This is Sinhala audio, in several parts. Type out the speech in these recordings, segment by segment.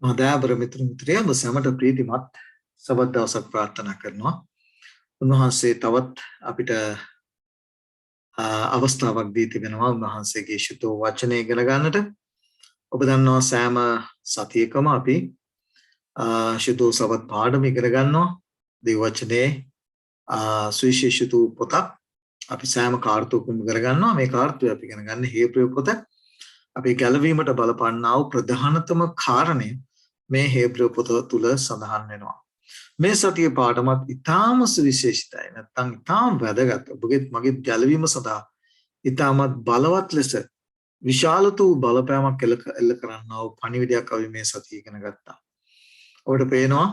මහදෑබර මිතුරු මිත්‍රයන් ඔබ සැමට ප්‍රීතිමත් සබත් දවසක් ප්‍රාර්ථනා කරනවා. උන්වහන්සේ තවත් අපිට අවස්ථාවක් දී තිබෙනවා උන්වහන්සේගේ ශුද්ධ වචනය ඉගෙන ගන්නට. ඔබ දන්නවා සෑම සතියකම අපි ශුද්ධ සබත් පාඩම ඉගෙන ගන්නවා. දේව වචනේ සුවිශේෂිත පොතක් අපි සෑම කාර්තුවකම ඉගෙන ගන්නවා. මේ කාර්තුව අපි ඉගෙන ගන්න හේබ්‍රෙය පොත. අපි ගැලවීමට බලපන්නා වූ ප්‍රධානතම කාරණය මේ හේබ්‍රෙය පොත තුල සඳහන් වෙනවා. මේ සතියේ පාඩමත් ඉතාම සුවිශේෂිතයි. නැත්නම් ඉතාම වැදගත්. ඔබගෙත් මගෙත් ගැලවීම සඳහා ඉතාමත් බලවත් ලෙස විශාලත වූ බලපෑමක් එල්ල කරන්නා වූ පණිවිඩයක් අපි මේ සතියේ ඉගෙන ගත්තා. ඔබට පේනවා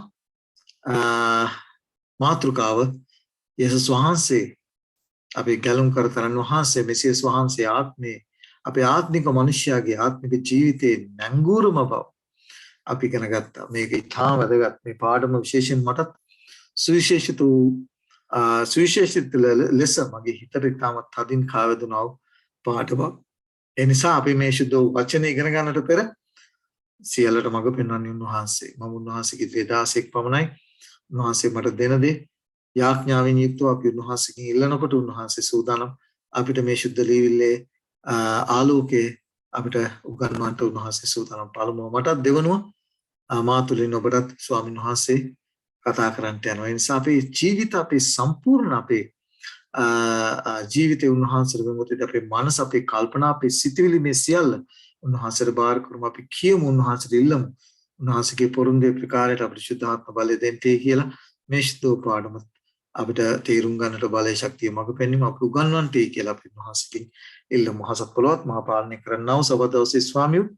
මාතෘකාව යේසුස් වහන්සේ අපේ ගැලුම් කරතරන් වහන්සේ මෙසියස් වහන්සේ ආත්මේ අපේ ආත්මික මනුෂ්‍යයාගේ ආත්මික ජීවිතේ නැංගුරම බව අපි ඉගෙන ගත්තා. මේක ඉතාම වැදගත්. මේ පාඩම විශේෂයෙන් මටත් සුවිශේෂිත ලෙස මගේ හිතට ඉතාමත් තදින් කාවැදුනා පාඩමක්. ඒ නිසා අපි මේ ශුද්ධ වචන ඉගෙන ගන්නට පෙර සියල්ලට මඟ පෙන්වන්නේ උන්වහන්සේ. මම උන්වහන්සේගේ 2000ක් පමණයි. උන්වහන්සේ මට දෙන දේ යාඥාවෙන් යුක්තව අපි උන්වහන්සේගෙන් ඉල්ලනකොට උන්වහන්සේ සූදානම් අපිට මේ ශුද්ධ ලියවිල්ලේ ආලෝකයේ අපිට උගන්වන්නට උන්වහන්සේ සූදානම්. පළමුව මටත් දෙවනුව මාතුලින් ඔබටත් ස්වාමීන් වහන්සේ කතා කරන්නට යනවා. ඒ නිසා අපේ ජීවිත අපේ සම්පූර්ණ අපේ ජීවිතේ උන්වහන්සේට වෙමුත් අපේ මනස අපේ කල්පනා අපේ සිතුවිලි මේ සියල්ල උන්වහන්සේට බාර කරමු. අපි කියමු උන්වහන්සේට ඉල්ලමු. උන්වහන්සේගේ පොරොන්දුේ ප්‍රකාරයට අපිට ශුද්ධාත්ම බලය දෙන්නටයි කියලා මේ ශුද්ධ පාඩම අපිට තේරුම් ගන්නට බලය ශක්තිය මඟ පෙන්වීම අපිට උගන්වන්නටයි කියලා අපි උන්වහන්සේගෙන් ඉල්ලමු. මහසත් පොළොවත් මහා පාලනය කරන්නව සබත් දවසේ ස්වාමියෝ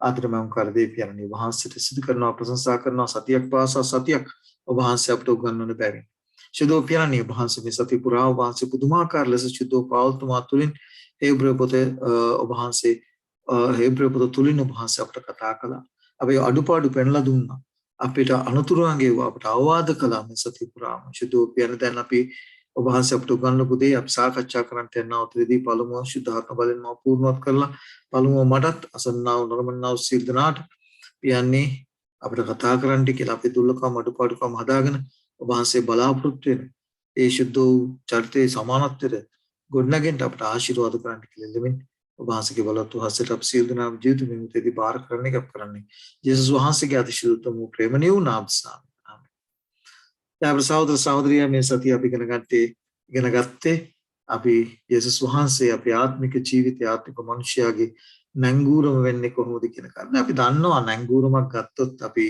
ආදරමම කරදී පියන්නේ වහන්සේට සිදු කරනවා ප්‍රශංසා කරනවා සතියක් පාසා සතියක් ඔබ වහන්සේ අපට උගන්වන බැවින්. ශුද්ධ පියන්නේ වහන්සේ මේ සති පුරා වහන්සේ පුදුමාකාර ලෙස ශුද්ධ පාවුල්තුමා තුලින් හේබ්‍රෙය පොතේ ඔබ වහන්සේ හේබ්‍රෙය පොත තුලින් ඔබ වහන්සේ අපට කතා කළා. අපි අඩුපාඩු පෙන්ලා දුන්නා. අපිට අනුතුරුවන්ගේ අපට අවවාද කළා මේ සති පුරාම. ශුද්ධ පියන දැන් අපි ඔබ වහන්සේ අපට උගන්වපු දේ අපි සාකච්ඡා කරන්න යනවා. උතරදී පළමුව ශුද්ධාත්ම බලෙන් මම පූර්ණවත් කරලා පළමුව මටත් අසන්නාව නරඹන්නාව සිල් දනාට පියන්නේ අපිට කතා කරන්න කියලා අපි දුර්ලභම අඩුපාඩුකම් හදාගෙන ඔබ වහන්සේ බලාපොරොත්තු වෙන ඒ ශුද්ධ චරිතයේ සමානත්වයට ගොඩනගෙන්න අපට ආශිර්වාද කරන්න කියලා ඉල්ලමින් ඔබ වහන්සේගේ බලවත් වහන්සේට අපි සියලු දෙනාම ජීවිත විමුක්තියදී බාර කරන එක කරන්නේ යේසුස් වහන්සේගේ අතිශයෝත්තම වූ ප්‍රේමණීය නාම ස්නාම. ආමෙන්. යාබ්‍ර සහෝදර සහෝදරියා මේ සතිය අපි ඉගෙන ගත්තේ අපි යේසුස් වහන්සේ අපේ ආත්මික ජීවිතය ආත්මික මනුෂ්‍යයාගේ නැංගුරම වෙන්නේ කොහොමද කියන කාරණා. අපි දන්නවා නැංගුරමක් ගත්තොත් අපි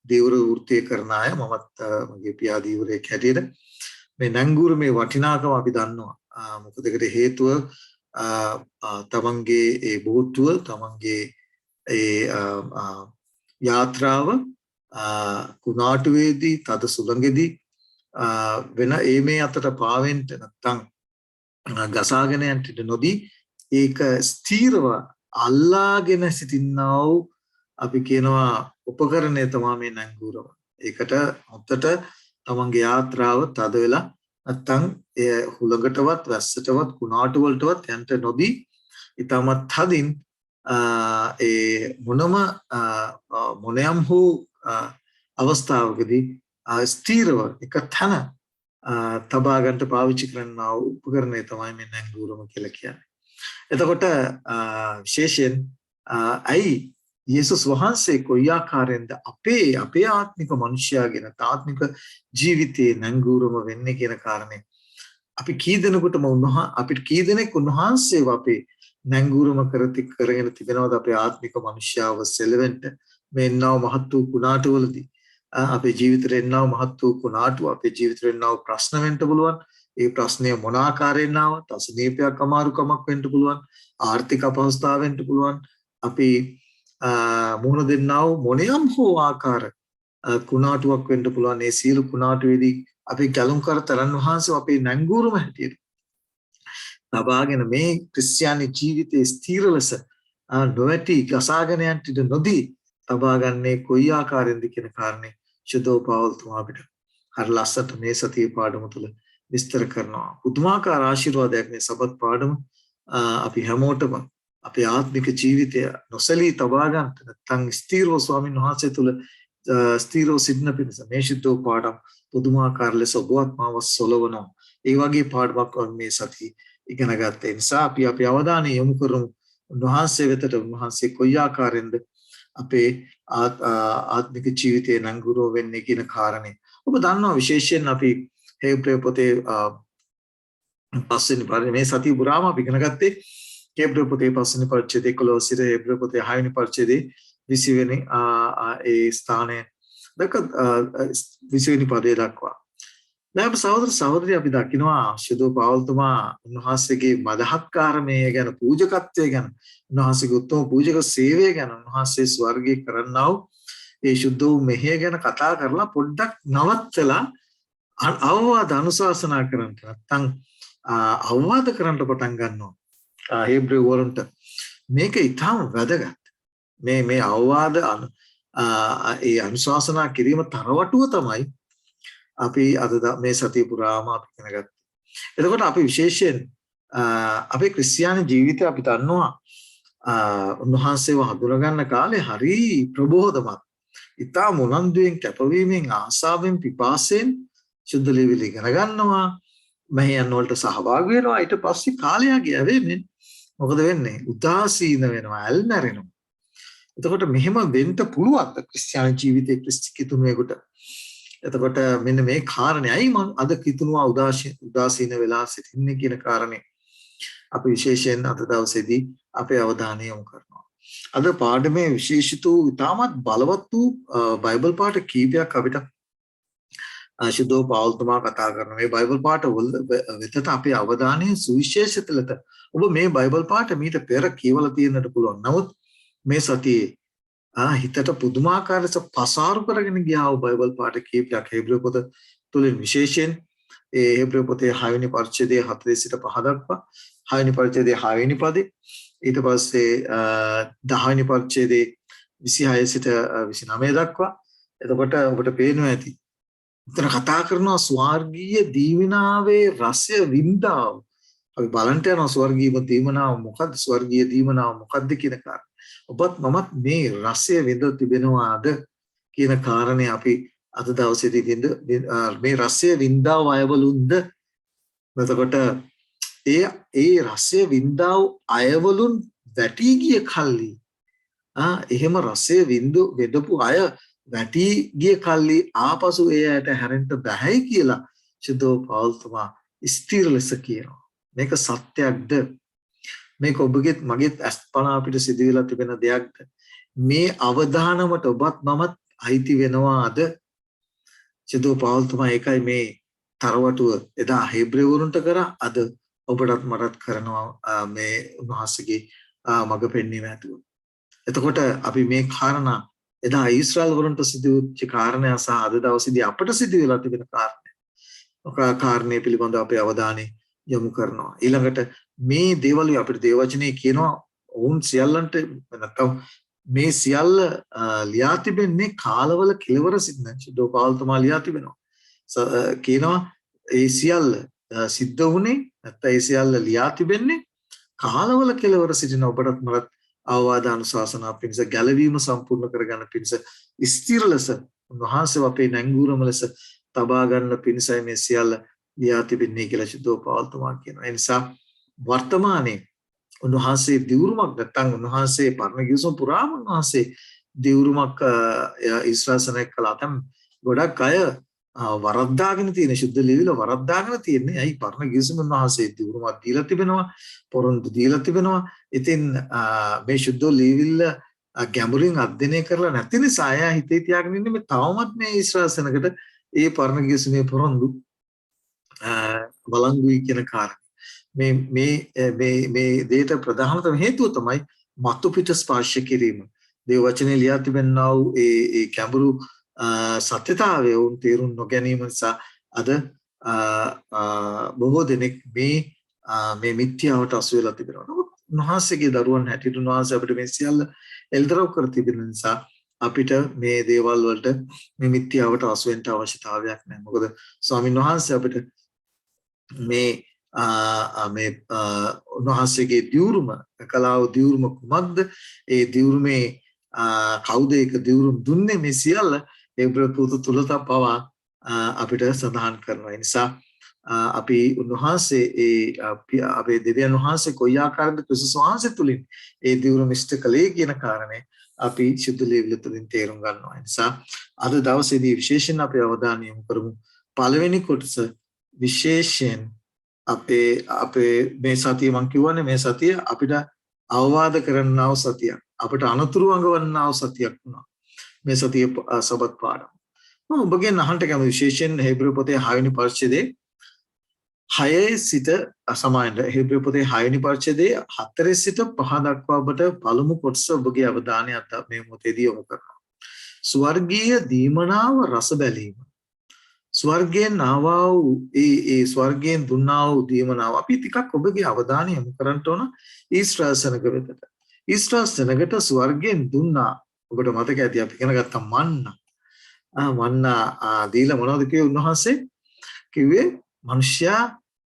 දේවර වෘත්තීය කරන අය මමත් මගේ පියා දීවරයෙක් හැටියට මේ නැංගුරමේ වටිනාකම අපි දන්නවා. මොකද ඒකට හේතුව තමන්ගේ ඒ බෝට්ටුව තමන්ගේ ඒ යාත්‍රාව කුණාටුවේදී තද සුළඟෙදී වෙන මේ අතට පාවෙන්න නැත්තම් ගසාගෙන යන්න ඉඩ නොදී ඒක ස්ථීරව අල්ලාගෙන සිටිනා වූ අපි කියනවා උපකරණය තමයි මේ නැංගුරම. ඒකට හොත්තට තමන්ගේ යාත්‍රාව තද වෙලා නැත්තම් ඒ හුලඟටවත් වැස්සටවත් කුණාටු වලටවත් යන්න නොදී ඊටමත් තදින් ඒ මොනයම් හෝ අවස්ථාවකදී ස්ථීරව එක තැන තබා ගන්නට පාවිච්චි කරනා උපකරණය තමයි මේ නැංගුරම කියලා කියන්නේ. එතකොට විශේෂයෙන් ඇයි යේසුස් වහන්සේ කොයි ආකාරයෙන්ද අපේ ආත්මික මනුෂ්‍යයාගෙන ආත්මික ජීවිතයේ නැංගුරම වෙන්නේ කියන කාරණේ අපි කී දෙනෙකුටම අපිට කී දෙනෙක් උන්වහන්සේව අපේ නැංගුරම කරගෙන තිබෙනවද අපේ ආත්මික මනුෂ්‍යව සෙලවෙන්න මේ එන්නව මහත් වූ කුණාටුවලදී අපේ ජීවිතේ එන්නව මහත් වූ කුණාටුව අපේ ජීවිතේ එන්නව ප්‍රශ්න වෙන්න පුළුවන්. ඒ ප්‍රශ්නය මොන ආකාරයෙන් ආවත් අසනීපයක් අමාරුකමක් වෙන්න පුළුවන්. ආර්ථික අපහසුතාව වෙන්න පුළුවන්. අපි මුහුණ දෙන්නා වූ මොනියම් හෝ ආකාර කුණාටුවක් වෙන්න පුළුවන්. ඒ සියලු කුණාටුවේදී අපි ගැලුම් කර තරන් වහන්සේ අපේ නැංගුරම හැටියට ලබාගෙන මේ ක්‍රිස්තියානි ජීවිතයේ ස්ථීර ලෙස නොවැටි ගසාගෙන යන්න ඉඩ නොදී ලබාගන්නේ කොයි ආකාරයෙන්ද කියන කාරණේ ශුද්ධ පාවුල්තුමා අපිට හරි ලස්සට මේ සතියේ පාඩම තුළ විස්තර කරනවා. පුදුමාකාර ආශිර්වාදයක් මේ සබත් පාඩම අපි හැමෝටම අපේ ආත්මික ජීවිතය නොසලී තබා ගන්නට නැත්නම් ස්ථීරව ස්වාමීන් වහන්සේ තුල ස්ථීරව සිටින පිණිස මේ ශුද්ධෝ පාඩම් පුදුමාකාර ලෙස ඔබවත් මාව සොලවනවා. ඒ වගේ පාඩමක් මේ සතිය ඉගෙන ගන්න නිසා අපි අපේ අවධානය යොමු කරමු උන්වහන්සේ වෙතට. උන්වහන්සේ කොයි ආකාරයෙන්ද අපේ ආත්මික ජීවිතේ නංගුරෝ වෙන්නේ කියන කාරණේ ඔබ දන්නවා. විශේෂයෙන් අපි හේබ්‍රේ පොතේ පස්වෙනි පාඩේ මේ සතිය පුරාම අපි ඉගෙන ගත්තේ හේබ්‍රේ පොතේ පස්වෙනි පරිච්ඡේදයේ 11 සිට හේබ්‍රේ පොතේ 6 වෙනි පරිච්ඡේදයේ 20 වෙනි ඒ ස්ථානයේ 20 වෙනි පදයේ දක්වා. දැන් සහෝදර සහෝදරිය අපි දකිනවා ශුද්ධ පාවල්තුමා උන්වහන්සේගේ මදහත්කාරමය ගැන, පූජකත්වය ගැන, උන්වහන්සේගේ උත්තම පූජක සේවය ගැන, උන්වහන්සේ ස්වර්ගයේ කරන්නා වූ ඒ ශුද්ධ වූ මෙහෙය ගැන කතා කරලා පොඩ්ඩක් නවත්තලා අවවාද අනුශාසනා කරන්න නැත්නම් අවවාද කරන්න පටන් ගන්නවා හේබ්‍රේ වරුන්ට. මේක ඊටම වැදගත්. මේ අවවාද ඒ අනුශාසනා කිරීම තරවටුව තමයි අපි අද මේ සතිය පුරාම අපි ඉගෙන ගත්තා. එතකොට අපි විශේෂයෙන් අපේ ක්‍රිස්තියානි ජීවිතය අපි දන්නවා උන්වහන්සේව හඳුනා ගන්න කාලේ හරි ප්‍රබෝධමත්. ඊටා මොනන්දුවෙන් කැපවීමෙන් ආසාවෙන් පිපාසයෙන් සුද්ධ ලේවිලි ඉගෙන ගන්නවා. මෙහෙයන් වලට සහභාගී වෙනවා. ඊට පස්සේ කාලයක් ගියාවෙන්නේ මොකද වෙන්නේ? උදාසීන වෙනවා, ඇල්මැරෙනවා. එතකොට මෙහෙම වෙන්න පුළුවන්ද ක්‍රිස්තියානි ජීවිතයේ ක්‍රිස්ති කිතුණුවෙකුට? එතකොට මෙන්න මේ කාරණේයි මම අද කිතුණුවා උදාසීන වෙලා සිටින්නේ කියන කාරණේ අපි විශේෂයෙන් අද දවසේදී අපේ අවධානය යොමු කරනවා. අද පාඩමේ විශේෂිත වූ ඉතාමත් බලවත් වූ බයිබල් පාඨ කීපයක් අපිට ශුද්ධ පාවල්තුමා කතා කරන මේ බයිබල් පාඨ වෙතට අපේ අවධානය සුවිශේෂිතලත. ඔබ මේ බයිබල් පාඨ මීට පෙර කියවලා තියෙන්නට පුළුවන්. නමුත් මේ සතියේ හිතට පුදුමාකාර ලෙස පසාරු කරගෙන ගියා වූ බයිබල් පාඨ කීපයක් හේබ්‍රේ පොත තුලින් විශේෂයෙන් ඒ හේබ්‍රේ පොතේ 6 වෙනි පරිච්ඡේදයේ 4 සිට 5 දක්වා, 6 වෙනි පරිච්ඡේදයේ 6 වෙනි පදේ, ඊට පස්සේ 10 වෙනි පරිච්ඡේදයේ 26 සිට 29 දක්වා. එතකොට ඔබට පේනවා ඇති. උතන කතා කරනවා ස්වර්ගීය දීවනාවේ රසය වින්දාව. අපි බලන්න යනවා ස්වර්ගීය දීවනාව මොකක්ද? ස්වර්ගීය දීවනාව මොකක්ද කියන කාරණා. ඔබත් මමත් මේ රසය විඳ තිබෙනවාද කියන කාරණේ අපි අද දවසේදී මේ රසය වින්දාව අයවලුන්ද? එතකොට ඒ රසය වින්දාව අයවලුන් වැටි ගිය කල්ලි එහෙම රසය වෙදපු අය වැටි ගිය කල්ලි ආපසු ඒ ඇයට හැරෙන්න බැහැයි කියලා ශුද්ධ පාවල්තුමා ස්ථිර ලෙස කියනවා. මේක සත්‍යයක්ද? මේක ඔබගෙත් මගෙත් අස්පනා අපිට සිදු වෙලා තිබෙන දෙයක්ද? මේ අවදානමට ඔබත් මමත් අයිති වෙනවාද? ශුද්ධ පාවල්තුමා ඒකයි මේ තරවටුව එදා හේබ්‍රේ වරුන්ට කරා අද ඔබටත් මටත් කරනවා මේ උන්වහන්සේගේ මඟ පෙන්වීම ඇතුව. එතකොට අපි මේ කාරණා එදා ඊශ්‍රායල් වරුන්ට සිදු වෙච්ච කාරණා සහ අද දවසේදී අපට සිදු වෙලා තිබෙන කාරණේ පිළිබඳව අපේ අවධානය යොමු කරනවා. ඊළඟට මේ දේවල් අපිට දේවචනේ කියනවා වුන් සියල්ලන්ට නැත්නම් මේ සියල්ල ලියා තිබෙන්නේ කාලවල කෙලවර සිටින ශුද්ධ පාවල්තුමා ලියා තිබෙනවා. කියනවා ඒ සියල්ල සිද්ධ වුණේ නැත්නම් ඒ සියල්ල ලියා තිබෙන්නේ කාලවල කෙලවර සිටින ඔබටත් මටත් අවවාද අනුශාසනා පිණිස ගැලවීම සම්පූර්ණ කරගන්න පිණිස ස්ථිර ලෙස උන්වහන්සේ අපේ නැංගුරම ලෙස තබා ගන්න පිණිසයි මේ සියල්ල ලියා තිබෙන්නේ කියලා ශුද්ධ පාවල්තුමා කියනවා. ඒ නිසා වර්තමානයේ උන්වහන්සේ දිවුරුමක් නැත්නම් උන්වහන්සේ පරණ ගිවිසුම පුරාම උන්වහන්සේ දිවුරුමක් ඊශ්‍රායල් කළාතම් ගොඩක් අය වරද්දාගෙන තියෙන ශුද්ධ ලිවිල වරද්දාගෙන තියෙන්නේ. ඇයි? පරණ ගිවිසුම උන්වහන්සේ දිවුරුමක් දීලා තිබෙනවා, පොරොන්දු දීලා තිබෙනවා. ඉතින් මේ ශුද්ධ ලිවිල ගැඹුරින් අධ්‍යයනය කරලා නැති නිසා අය හිතේ තියාගෙන ඉන්නේ මේ තවමත් මේ ඊශ්‍රායල් සෙනගට ඒ පරණ ගිවිසුමේ පොරොන්දු බලංගුයි කියන කාරණේ. මේ දෙයට ප්‍රධානතම හේතුව තමයි මතු පිට ස්පර්ශ කිරීම. දේව වචනේ ලියා තිබෙනා වූ ඒ ගැඹුරු සත්‍යතාවය උන් තේරුම් නොගැනීම නිසා අද බොහෝ දෙනෙක් මේ මිත්‍යාවට අසු වෙලා තිබෙනවා. නමුත් උන්වහන්සේගේ දරුවන් හැටියට උන්වහන්සේ අපිට මේ සියල්ල එල්දරව් කර තිබෙන නිසා අපිට මේ දේවල් වලට මේ මිත්‍යාවට අසු වෙන්න අවශ්‍යතාවයක් නැහැ. මොකද ස්වාමීන් වහන්සේ අපිට මේ මේ උන්වහන්සේගේ දියුරුම කලාව දියුරුම කුමක්ද? ඒ දියුරුමේ කවුද ඒක දියුරුම් දුන්නේ? මේ සියල්ල හේබ්‍ර පොත තුල පවා අපිට සඳහන් කරනවා. ඒ නිසා අපි උන්වහන්සේ අපේ දෙවියන් වහන්සේ කොයි ආකාරයෙන්ද ක්‍රිස්තුස් වහන්සේ තුලින් ඒ දියුරුම ඉෂ්ට කළේ කියන කාරණේ අපි ශුද්ධ ලේවිල තුලින් තේරුම් ගන්නවා. ඒ නිසා අද දවසේදී විශේෂයෙන් අපි අවධානය යොමු කරමු පළවෙනි කොටස විශේෂයෙන් අපේ මේ සතිය මම කියවනේ මේ සතිය අපිට අවවාද කරන්නා වූ සතියක්. අපිට අනතුරු අඟවන්නා වූ සතියක් වුණා. මේ සතිය සබත් පාඩම. මම ඔබගෙන් අහන්න කැමති විශේෂයෙන් හේබ්‍ර පොතේ 6 වෙනි පරිච්ඡේදයේ 6 සිට සමානද හේබ්‍ර පොතේ 6 වෙනි පරිච්ඡේදයේ 4 සිට 5 දක්වා ඔබට පළමු කොටස ඔබගේ අවධානය මේ මොතේදී යොමු කරනවා. ස්වර්ගීය දීමනාව රස බැලීම. ස්වර්ගයෙන් ආවා වූ ඒ ස්වර්ගයෙන් දුන්නා වූ දීමනාව අපි ටිකක් ඔබගේ අවධානය යොමු කරන්න ඕන ඊශ්‍රායල් සෙනග වෙතට. ඊශ්‍රායල් සෙනගට ස්වර්ගයෙන් දුන්නා. ඔබට මතක ඇති අපි ඉගෙන ගත්ත මන්නා දීලා මොනවද කිව්වේ උන්වහන්සේ? කිව්වේ මිනිසයා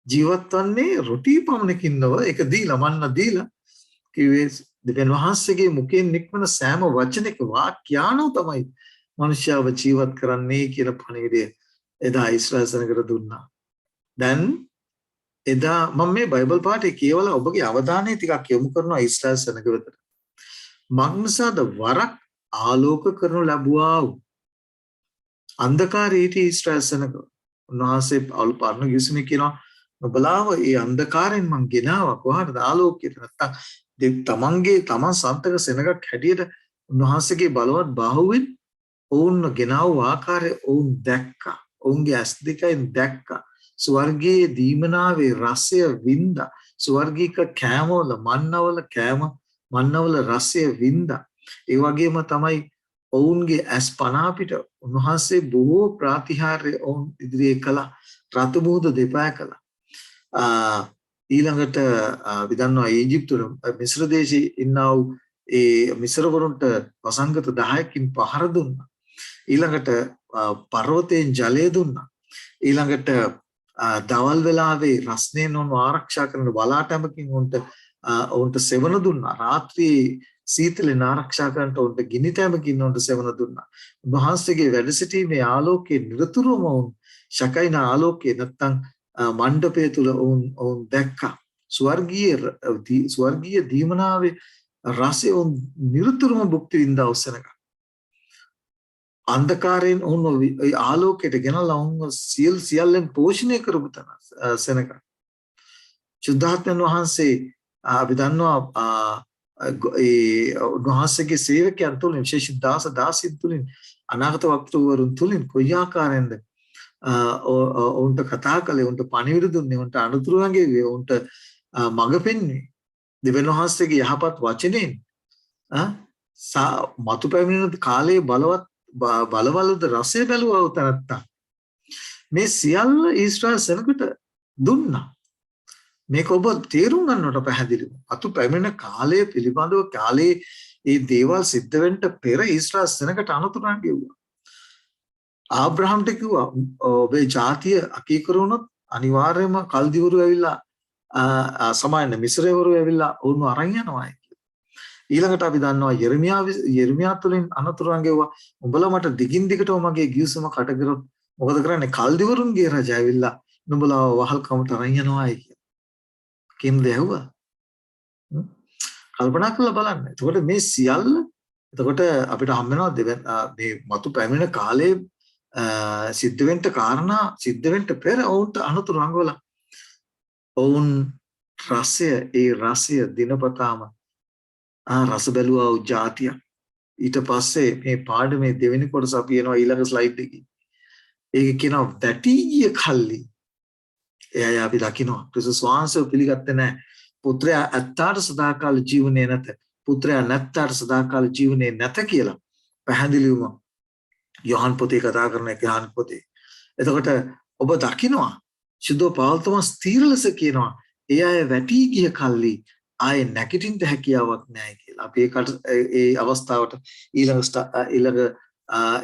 ජීවත් වන්නේ රොටි පමණකින් නොව ඒක දීලා මන්නා දීලා කිව්වේ දෙවියන් වහන්සේගේ මුඛයෙන් නික්මන සෑම වචනයක වාක්‍යානෝ තමයි මිනිසයාව ජීවත් කරන්නේ කියන පණිවිඩය එදා ඊශ්‍රායල් සෙනගට දුන්නා. දැන් එදා මම මේ බයිබල් පාඩේ කියවලා ඔබගේ අවධානය ටිකක් යොමු කරනවා ඊශ්‍රායල් සෙනග වෙතට. මග්නසාද වරක් ආලෝක කරනු ලැබුවා වූ අන්ධකාරයේ ඊශ්‍රායල් සෙනග. උන්වහන්සේ පරණ ගිවිසුමේ කියනවා ඔබලාව ඒ අන්ධකාරයෙන් මං ගෙනාවා කොහාටද ආලෝකයට නැත්තම් තමන් සන්තක සෙනගක් හැටියට උන්වහන්සේගේ බලවත් බාහුවෙන් ඔවුන් ගෙනාව ආකාරය ඔවුන් දැක්කා. ඔවුන්ගේ ඇස් දෙකෙන් දැක්කා. ස්වර්ගයේ දීමනාවේ රසය වින්දා. ස්වර්ගික කෑමවල මන්නවල රසය වින්දා. ඒ වගේම තමයි ඔවුන්ගේ ඇස් පනා පිට උන්වහන්සේ බොහෝ ප්‍රාතිහාර්ය ඔවුන් ඉදිරියේ කළා. රතු මුහුද දෙපා කළා. ඊළඟට අපි දන්නවා ඊජිප්තුවේ මිස්ර දේශයේ ඉන්නා වූ ඒ මිස්රවරුන්ට වසංගත 10කින් පහර දුන්නා. ඊළඟට පර්වතයෙන් ජලය දුන්නා. ඊළඟට දවල් වෙලාවේ රස්නේ නොන ආරක්ෂා කරන බලාටැමකින් උන්ට සෙවන දුන්නා. රාත්‍රියේ සීතලෙන් ආරක්ෂා කරන්නට උන්ට ගිනි තැමකින් උන්ට සෙවන දුන්නා. උන්වහන්සේගේ වැඩ සිටීමේ ආලෝකයේ නිරතුරුවම උන් ශකයින ආලෝකයේ නැත්තම් මණ්ඩපය තුල උන් දැක්කා. ස්වර්ගීය දීමනාවේ රසය උන් නිරතුරුවම භුක්ති විඳා උසනක. අන්ධකාරයෙන් උන් ආලෝකයට ගෙනලා උන් සියල්ලෙන් පෝෂණය කරපු තන සෙනක. සුද්ධාත්මයන් වහන්සේ අපි දන්නවා ඒ උන්වහන්සේගේ සේවකයන් තුලින් විශේෂ දාසින් තුලින් අනාගත වක්තවරුන් තුලින් කොයි ආකාරයෙන්ද උන්ට කතා කළේ උන්ට පණිවිඩ දුන්නේ උන්ට අනුතුරු වගේ උන්ට මඟ පෙන්වන්නේ දෙවියන් වහන්සේගේ යහපත් වචනෙන් මතු පැමිණෙන කාලයේ බලවලද රසය බැලුවා උතරත්තා මේ සියල්ල ඊශ්‍රායල් සෙනගට දුන්නා. මේක ඔබ තේරුම් ගන්නට පැහැදිලිව. අතු පැමිණෙන කාලය පිළිබඳව කාලේ මේ දේවල් සිද්ධ වෙන්න පෙර ඊශ්‍රායල් සෙනගට අනුතුරන් ගෙව්වා. ආබ්‍රහම්ට කිව්වා ඔබේ ජාතිය අකීකරු වුණොත් අනිවාර්යයෙන්ම කල්දිවරු ඇවිල්ලා සමායන මිස්රයවරු ඇවිල්ලා ඔවුන්ව අරන් යනවා කියලා. ඊළඟට අපි දන්නවා යෙරමියා තුලින් අනුතුරන් ගෙව්වා. උඹලා මට දිගින් දිගටම මගේ ගිවිසුම කට කරොත් මොකද කරන්නේ? කල්දිවරුන්ගේ රජ ඇවිල්ලා නුඹලා වහල්කමට අරන් යනවා කියලා. කිම් දෙවුවා. කල්පනා කරලා බලන්න. එතකොට මේ සියල්ල එතකොට අපිට හම් වෙනවා මේ මතු පැමිණෙන කාලේ සිද්ධ වෙන්න කාරණා සිද්ධ වෙන්න පෙර ඔවුන්ට අනුතුරු අඟවලා ඔවුන් රසය දිනපතාම රස බැලුවා වූ જાතිය. ඊට පස්සේ මේ පාඩමේ දෙවෙනි කොටස අපි එනවා ඊළඟ ස්ලයිඩ් එකේ. ඒක කියනවා වැටි ගිය කල්ලි එයා අපි දකිනවා ක්‍රිස්තුස් වහන්සේව පිළිගත්තේ නැහැ. පුත්‍රයා ඇත්තාට සදාකාල ජීවනයේ නැත. පුත්‍රයා නැත්තාට සදාකාල ජීවනයේ නැත කියලා පැහැදිලිවම යෝහන් පොතේ කතා කරන එක යෝහන් පොතේ. එතකොට ඔබ දකිනවා සුදෝ පාවල්තම ස්ථීර ලෙස කියනවා ඒ අය වැටි ගිය කල්ලි ආයේ නැගිටින්න හැකියාවක් නැහැ කියලා. අපි ඒ අවස්ථාවට ඊළඟ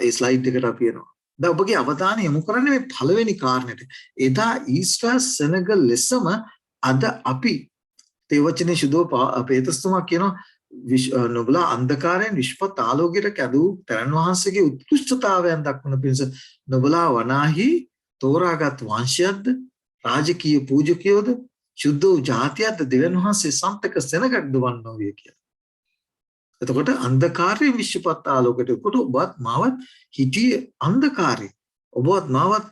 ඒ ස්ලයිඩ් එකට අපි එනවා. දැන් ඔබගේ අවධානය යොමු කරන්නේ මේ පළවෙනි කාරණේට. එදා ඊශ්‍රායල් සෙනග ලෙසම අද අපි තේ වචනේ සුදෝ පේතස්තුමා කියනවා නොබලා අන්ධකාරයෙන් විශ්පත් ආලෝකයට කැදූ තැරන් වහන්සේගේ උත්කෘෂ්ඨතාවයන් දක්වන පිණිස නොබලා වනාහි තෝරාගත් වංශයක්ද රාජකීය පූජකයෝද සුද්ධ වූ ජාතියක්ද දෙවියන් වහන්සේ සම්තක සෙනගක් දවන්නෝ විය කියලා. එතකොට අන්ධකාරයේ විශ්වපත් ආලෝකයට කොට ඔබත් මාවත් හිටියේ අන්ධකාරයේ. ඔබවත් මාවත්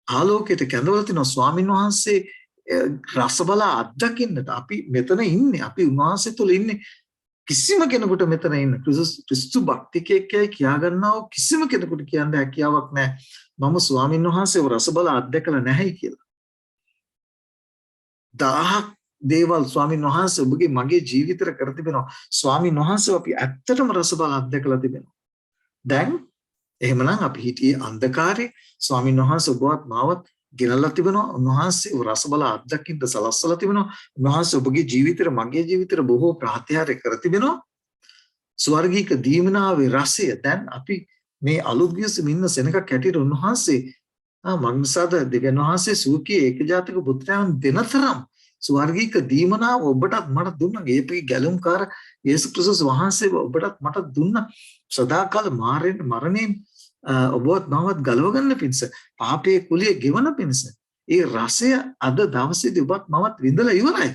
ආලෝකයට කැඳවලා තිනවා ස්වාමින් වහන්සේ රස බල අත්දකින්නට අපි මෙතන ඉන්නේ. අපි උන්වහන්සේ තුල ඉන්නේ. කිසිම කෙනෙකුට මෙතන ඉන්න ක්‍රිස්තු භක්තිකයෙක්යි කියා ගන්නව කිසිම කෙනෙකුට කියන්න හැකියාවක් නැහැ. මම ස්වාමින් වහන්සේව රස බල අත්දකලා නැහැ කියලා. 1000ක් දේවල් ස්වාමීන් වහන්සේ ඔබගේ මගේ ජීවිතේට කර තිබෙනවා. ස්වාමීන් වහන්සේ අපි ඇත්තටම රස බල අත්දැකලා තිබෙනවා. දැන් එහෙමනම් අපි හිටියේ අන්ධකාරයේ ස්වාමීන් වහන්සේ ඔබවත් මාවත් ගෙනල්ලා තිබෙනවා. උන්වහන්සේ රස බල අත්දකින්න සලස්සලා තිබෙනවා. උන්වහන්සේ ඔබගේ ජීවිතේට මගේ ජීවිතේට බොහෝ ප්‍රාත්‍යාරය කර තිබෙනවා. ස්වර්ගීක දීමනාවේ රසය දැන් අපි මේ අලුත් ගියසම ඉන්න සෙනඟක් හැටියට උන්වහන්සේ මග්නසාද දෙවියන් වහන්සේ සූකී ඒකජාතක පුත්‍රයන් දෙනතරම් ස්වර්ගීක දීමනාව ඔබටත් මට දුන්නා. ඒපේ ගැලුම්කාර යේසුස් ක්‍රිස්තුස් වහන්සේ ඔබටත් මට දුන්නා. සදාකාල මරණයෙන් ඔබවත් මමවත් ගලව ගන්න පිණිස පාපයේ කුලිය ගෙවන පිණිස ඒ රසය අද දවසේදී ඔබත් මමත් විඳලා ඉවරයි.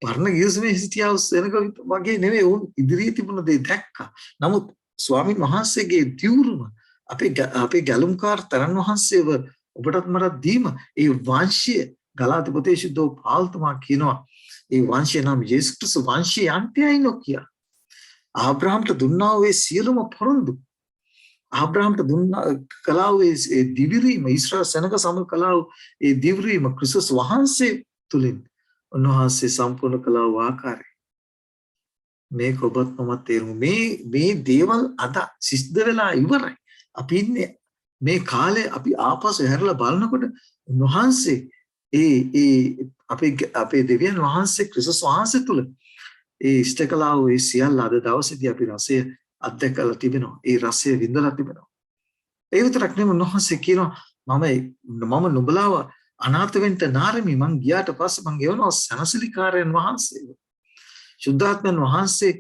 පරණ යේසුස්ගේ සිටියා සෙනඟ වගේ නෙවෙයි උන් ඉදිරියේ තිබුණ දේ දැක්කා. නමුත් ස්වාමීන් වහන්සේගේ දියුරුම අපේ ගැලුම්කාර තරන් වහන්සේව ඔබටත් මටත් දීම ඒ වංශය ගලාතිපතේ සුද්ධෝ පාල්තුමා කියනවා ඒ වංශය නම් යේසුස් ක්‍රිස්තු වංශය අන්තයයි නොකිය. ආබ්‍රහම්ට දුන්නා වූ සියලුම පොරොන්දු ආබ්‍රහම්ට දුන්නා කළා වූ ඒ දිවිරීම ඊශ්‍රායල් සෙනඟ සම කළා වූ ඒ දිවිරීම ක්‍රිස්තුස් වහන්සේ තුලින් උන්වහන්සේ සම්පූර්ණ කළා වූ ආකාරය මේක ඔබත් මමත් තේරුම් මේ දේවල් අද සිද්ධ වෙලා ඉවරයි. අපි ඉන්නේ මේ කාලේ අපි ආපසු හැරලා බලනකොට උන්වහන්සේ අපේ දෙවියන් වහන්සේ ක්‍රිස්තුස් වහන්සේ තුල ඒ ඉෂ්ටකලා වූ ඒ සියල්ල අද දවසේදී අපි රසය අත්දැකලා තිබෙනවා. ඒ රසය විඳලා තිබෙනවා. ඒ විතරක් නෙමෙයි උන්වහන්සේ කියනවා මම නුඹලාව අනාථ වෙන්න නාරමි. මං ගියාට පස්සේ මං ගෙවනවා සනසලිකාරයන් වහන්සේව. සුද්ධාත්මයන් වහන්සේ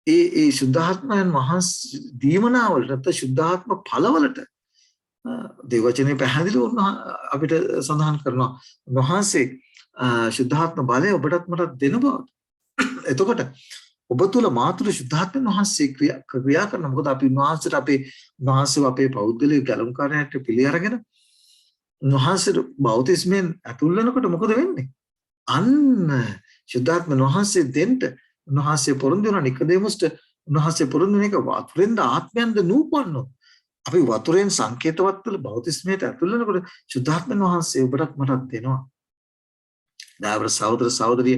ඒ සුද්ධාත්මයන් වහන්සේ දීමනාවලට නැත්නම් සුද්ධාත්ම ඵලවලට දේවචනේ පැහැදිලිව අපිට සඳහන් කරනවා වහන්සේ සුද්ධාත්ම බලය ඔබටත් මටත් දෙන බව. එතකොට ඔබ තුල මාතෘ සුද්ධාත්මයන් වහන්සේ ක්‍රියා කරන මොකද අපි උන්වහන්සේව අපේ පෞද්ගලික ගැලුම්කාරයන්ට පිළි අරගෙන උන්වහන්සේට බෞතිස්මෙන් ඇතුල් වෙනකොට මොකද වෙන්නේ? අන්න සුද්ධාත්මයන් වහන්සේ දෙන්න උන්වහන්සේ පොරොන්දු වෙන නිකදේමුස්ට උන්වහන්සේ පොරොන්දු වෙන එක වතුරෙන්ද ආත්මයෙන්ද නූපන්නෝ. අපි වතුරෙන් සංකේතවත් වල බෞතිස්මයට ඇතුල් වෙනකොට සුද්ධාත්මයන් වහන්සේ ඔබටත් මටත් දෙනවා. දාවර සහෝදර සහෝදරිය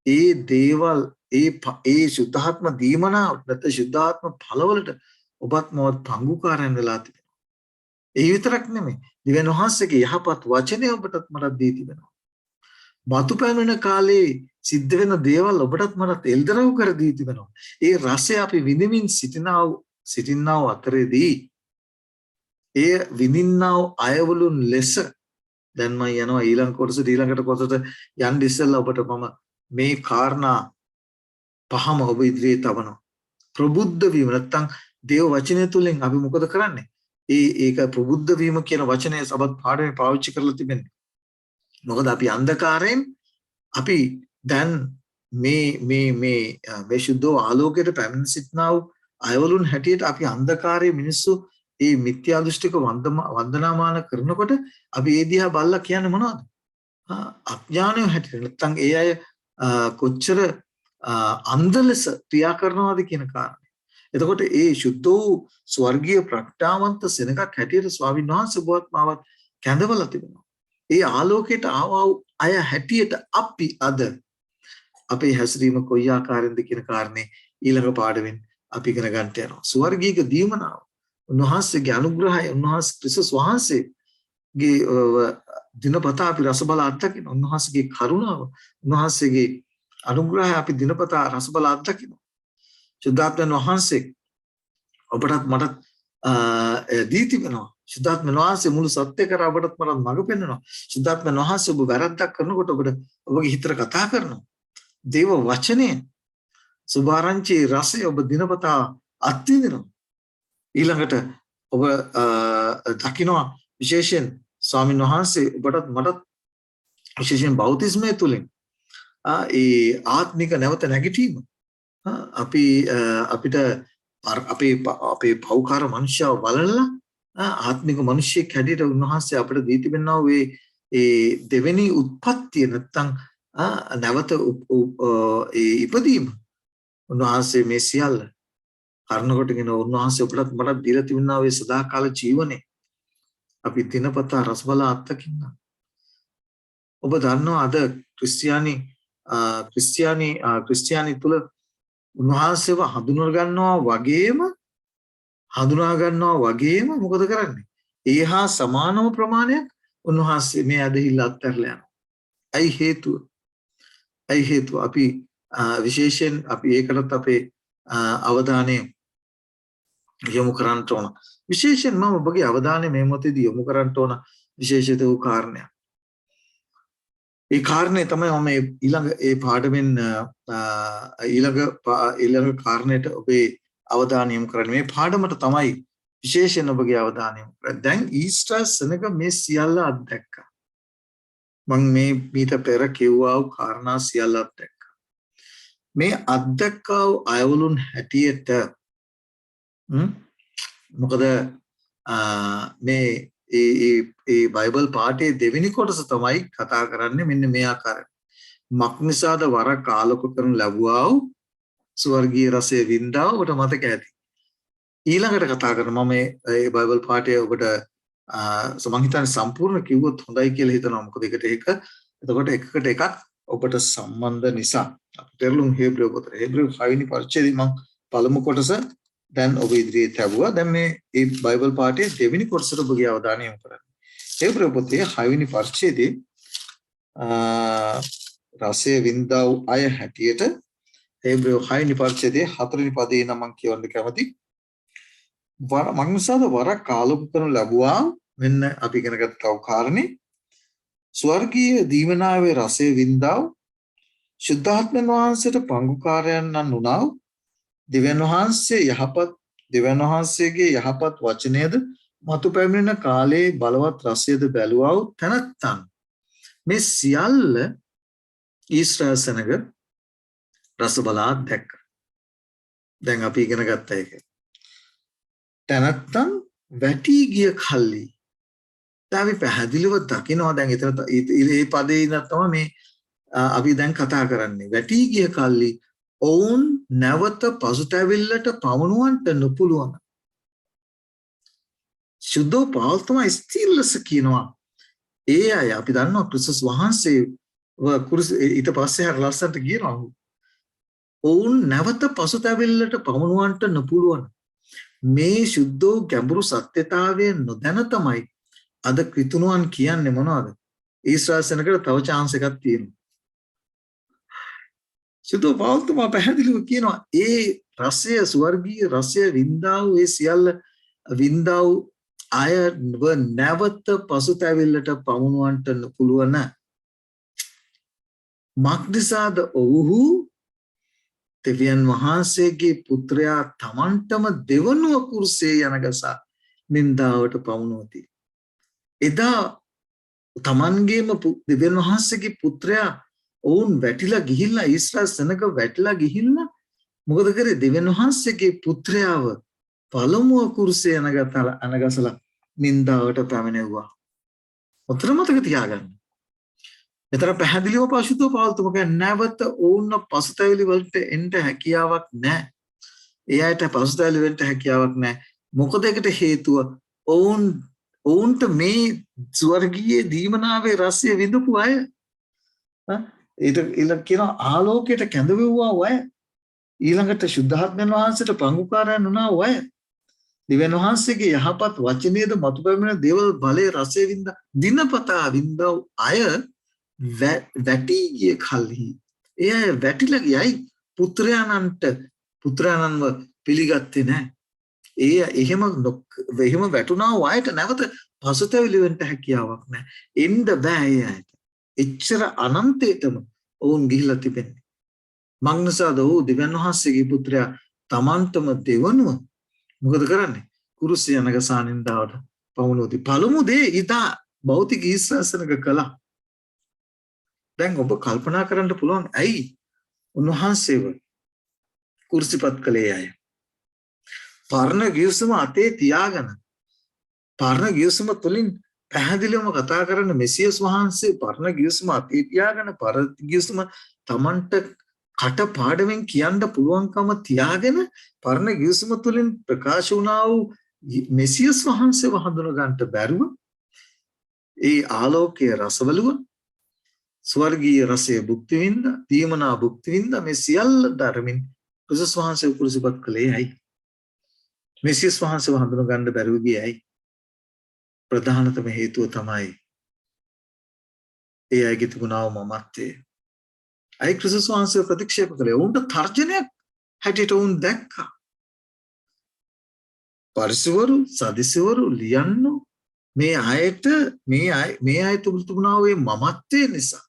ඒ දේවල් ඒ සුද්ධාත්ම දීමනාව නැත්නම් සුද්ධාත්ම ඵලවලට ඔබත් මවත් පංගුකාරයන් වෙලා තිබෙනවා. ඒ විතරක් නෙමෙයි දිව්‍යන් වහන්සේගේ යහපත් වචනය ඔබටත් මටත් දී තිබෙනවා. මතු පැමිණෙන කාලේ සිද්ධ වෙන දේවල් ඔබටත් මටත් එල්දරව් කර දී තිබෙනවා. ඒ රසය අපි විඳින්මින් සිටිනා අතරේදී ඒ විඳින්නා අයවලුන් ලෙස දැන් මම යනවා ඊළඟට කොටසට යන්න ඉස්සෙල්ලා ඔබට මම මේ කාරණා පහම ඔබ ඉදිරියේ තබනවා. ප්‍රබුද්ධ වීම නැත්තම් දේව වචනය තුලින් අපි මොකද කරන්නේ? ඒක ප්‍රබුද්ධ වීම කියන වචනය සබත් පාඩමේ පාවිච්චි කරලා තිබෙනවා. මොකද අපි අන්ධකාරයෙන් අපි දැන් මේ සුද්ධ ආලෝකයට පැමිණ සිටනා වූ අයවලුන් හැටියට අපි අන්ධකාරයේ මිනිස්සු ඒ මිත්‍යා දෘෂ්ටික වන්දනාමාන කරනකොට අපි ඒ දිහා බලලා කියන්නේ මොනවද? අඥානය හැටියට නැත්නම් ඒ අය කොච්චර අන්ධලස ක්‍රියා කරනවද කියන කාරණේ. එතකොට ඒ සුද්ධ වූ ස්වර්ගීය ප්‍රඥාවන්ත සෙනඟක් හැටියට ස්වාමීන් වහන්සේ බවත් මාවත් කැඳවලා තිබෙනවා. ඒ ආලෝකයට ආවා අය හැටියට අපි අද අපේ හැසිරීම කොයි ආකාරයෙන්ද කියන කාරණේ ඊළඟ පාඩමෙන් අපි ඉගෙන ගන්නට යනවා. ස්වර්ගීය දීමනාව උන්වහන්සේගේ අනුග්‍රහය උන්වහන්සේ ක්‍රිස්තුස් වහන්සේගේ දිනපතා අපි රස බල අත්දකින්න. උන්වහන්සේගේ කරුණාව උන්වහන්සේගේ අනුග්‍රහය අපි දිනපතා රස බල අත්දකින්න. සුද්ධාත්මයන් වහන්සේ ඔබටත් මටත් දී තිබෙනවා. සුද්ධාත්මයන් වහන්සේ මුළු සත්‍ය කරා ඔබටත් මටත් මඟ පෙන්වනවා. සුද්ධාත්මයන් වහන්සේ ඔබ වැරද්දක් කරනකොට ඔබගේ හිතට කතා කරනවා. දේව වචනය සුභාරංචි රසය ඔබ දිනපතා අත්විඳිනවා. ඊළඟට ඔබ දකිනවා විශේෂයෙන් ස්වාමීන් වහන්සේ ඔබටත් මටත් විශේෂයෙන් බෞතිස්මය තුලින් ඒ ආත්මික නැවත නැගිටීම අපිට අපේ පෞකාර මනුෂ්‍යව බලලා ආත්මික මිනිස්සෙක් හැටියට උන්වහන්සේ අපිට දී තිබෙනා ඒ දෙවෙනි උත්පත්තිය නැත්තම් නැවත ඉපදීම උන්වහන්සේ මේ සියල්ල කරනකොටගෙන උන්වහන්සේ අපිට මට දීලා තිබෙනා ඒ සදාකාල ජීවනේ අපි දිනපතා රසබලා අත්දකින්න. ඔබ දන්නවා අද ක්‍රිස්තියානි තුල උන්වහන්සේව හඳුනා ගන්නවා වගේම මොකද කරන්නේ? ඒහා සමානම ප්‍රමාණයක් උන්වහන්සේ මේ ඇදහිල්ල අත්හැරලා යනවා. ඇයි හේතුව? අපි විශේෂයෙන් අපි ඒකටත් අපේ අවධානය යොමු කරන්න ඕන. විශේෂයෙන් මම ඔබගේ අවධානය මේ මොහොතේදී යොමු කරන්න ඕන විශේෂිත වූ කාරණයක්. ඒ කාරණේ තමයි මම ඊළඟ ඒ පාඩමෙන් ඊළඟ කාරණයට ඔබේ අවධානය යොමු කරන්නේ. මේ පාඩමට තමයි විශේෂයෙන් ඔබගේ අවධානය යොමු කරන්නේ. දැන් ඊස්ටර් සෙනග මේ සියල්ල අත්දැක්කා. මම මේ මීට පෙර කිව්වා වූ කාරණා සියල්ල අත්දැක්කා. මේ අත්දැක්කා වූ අයවලුන් හැටියට මොකද මේ ඒ බයිබල් පාඨයේ දෙවෙනි කොටස තමයි කතා කරන්නේ මෙන්න මේ ආකාරයට. මක්නිසාද වරක් ආලෝක කරනු ලැබුවා වූ ස්වර්ගීය රසය වින්දා ඔබට මතක ඇති. ඊළඟට කතා කරන මම මේ බයිබල් පාඨය ඔබට මම හිතන්නේ සම්පූර්ණ කිව්වොත් හොඳයි කියලා හිතනවා. මොකද එකට එකකට එකක් ඔබට සම්බන්ධ නිසා. අපි පෙරළුම් හේබ්‍රෙව පොතේ හේබ්‍රෙව 6 වෙනි පරිච්ඡේදයේ මම පළමු කොටස දැන් ඔබ ඉදිරියේ තැබුවා. දැන් මේ බයිබල් පාඨයේ දෙවෙනි කොටසට ඔබගේ අවධානය යොමු කරන්න. හේබ්‍රෙව පොතේ 6 වෙනි පරිච්ඡේදයේ රසය වින්දා වූ අය හැටියට හේබ්‍රෙව 6 වෙනි පරිච්ඡේදයේ 4 වෙනි පදේ නම් මම කියවන්න කැමති. මක්නිසාද වරක් ආලෝක කරනු ලැබුවා මෙන්න අපි ඉගෙන ගත්තා වූ කාරණේ ස්වර්ගීය දීවනාවේ රසය වින්දා ශුද්ධාත්මයන් වහන්සේට පංගුකාරයන් නම් වුණා දෙවියන් වහන්සේගේ යහපත් වචනයද මතු පැමිණෙන කාලයේ බලවත් රසයද බැලුවා වූ තැනැත්තන් මේ සියල්ල ඊශ්‍රායල් සෙනග රස බලා දැක්ක. දැන් අපි ඉගෙන ගත්ත එක. තැනැත්තන් වැටි ගිය කල්ලි අපි පැහැදිලිව දකිනවා. දැන් එතන මේ පදේ ඉඳන් තමයි මේ අපි දැන් කතා කරන්නේ. වැටි ගිය කල්ලි ඔවුන් නැවත පසුතැවිල්ලට පමුණුවන්ට නොපුළුවන්. සුද්ධෝ පාවුල් තමයි ස්ථීර ලෙස කියනවා. ඒ අය අපි දන්නවා ක්‍රිස්තුස් වහන්සේ ඊට පස්සේ හර ලස්සනට කියනවා. ඔවුන් නැවත පසුතැවිල්ලට පමුණුවන්ට නොපුළුවන්. මේ සුද්ධෝ ගැඹුරු සත්‍යතාවය නොදැන තමයි අද ක්‍රිතුණුවන් කියන්නේ මොනවද? ඊශ්‍රායල් සෙනගට තව chance එකක් තියෙනවා. සුදු පාවුල්තුමා පැහැදිලිව කියනවා ඒ රසය ස්වර්ගීය රසය වින්දා වූ ඒ සියල්ල වින්දා වූ අය නැවත පසුතැවිල්ලට පමුණුවන්ට පුළුවන්. මක්නිසාද ඔව්හු දෙවියන් වහන්සේගේ පුත්‍රයා තමන්ටම දෙවනුව කුරුසේ යනගසා නින්දාවට පමුණුවති. එදා තමන්ගේම දෙවියන් වහන්සේගේ පුත්‍රයා ඔවුන් වැටිලා ගිහිල්ලා ඊශ්‍රායල් සෙනග වැටිලා ගිහිල්ලා මොකද කරේ? දෙවියන් වහන්සේගේ පුත්‍රයාව පළමුව කුරුසේ අනගසලා නින්දාවට පැමිණෙව්වා. උතර මතක තියාගන්න. මෙතන පැහැදිලිව පරිසුද්ධ පාවුල් කියන්නේ නැවත ඔවුන් පසුතැවිලි වලට එන්න හැකියාවක් නැහැ. ඒ අයට පසුතැවිලි වෙන්න හැකියාවක් නැහැ. මොකද ඒකට හේතුව ඔවුන්ට මේ ස්වර්ගීය දීමනාවේ රසය විඳපු අය ඊළඟ කියන ආලෝකයට කැඳවෙව්වා අය ඊළඟට ශුද්ධාත්මයන් වහන්සේට පංගුකාරයන් වුණා අය දෙවියන් වහන්සේගේ යහපත් වචනයේද මතු පැමිණෙන දේවල් බලයේ රසය විඳ දිනපතා විඳව අය වැටි ගිය කල්හි ඒ අය වැටිලා ගියයි පුත්‍රයාණන්ව පිළිගත්තේ නැහැ. එහෙම වැටුණා වයට නැවත පසුතැවිලි වෙන්න හැකියාවක් නැහැ. එන්න බෑ ඒ අයට. එච්චර අනන්තයටම ඔවුන් ගිහිලා තිබෙන්නේ. මග්නසාද වූ දෙවියන් වහන්සේගේ පුත්‍රයා තමන්ටම දෙවනුව මොකද කරන්නේ? කුරුසිය නගසානින්දාවට පමුණුවති. පළමු දේ ඉතා භෞතික ඊශ්‍රාසනක කළා. දැන් ඔබ කල්පනා කරන්න පුළුවන් ඇයි උන්වහන්සේව කුරුසිපත් කළේ අය? පරණ ගිවිසුම අතේ තියාගෙන පරණ ගිවිසුම තුලින් පැහැදිලිවම කතා කරන මෙසියස් වහන්සේ පරණ ගිවිසුම අතේ තියාගෙන පරණ ගිවිසුම Tamanට කට පාඩමින් කියන්න පුළුවන්කම තියාගෙන පරණ ගිවිසුම තුලින් ප්‍රකාශ වුණා වූ මෙසියස් වහන්සේව හඳුන ගන්නට බැරුව ඒ ආලෝකයේ රසවලුව ස්වර්ගීය රසයේ භුක්ති විඳ දීමනා භුක්ති විඳ මේ සියල්ල ධර්මින් ක්‍රිස්තුස් වහන්සේ කුරුසිපත් කළේ ඇයි? මෙසියස් වහන්සේව හඳුන ගන්න බැරුව ගියේ ඇයි? ප්‍රධානතම හේතුව තමයි ඒ අයගේ තිබුණා වූ මමත්වය. අයි ක්‍රිස්තුස් වහන්සේ ප්‍රතික්ෂේප කළේ. උන්ට තර්ජනයක් හැටියට උන් දැක්කා. පරිසවරු සදිසවරු ලියන්නෝ මේ අයට මේ අය තිබුණා වූ මමත්වය නිසා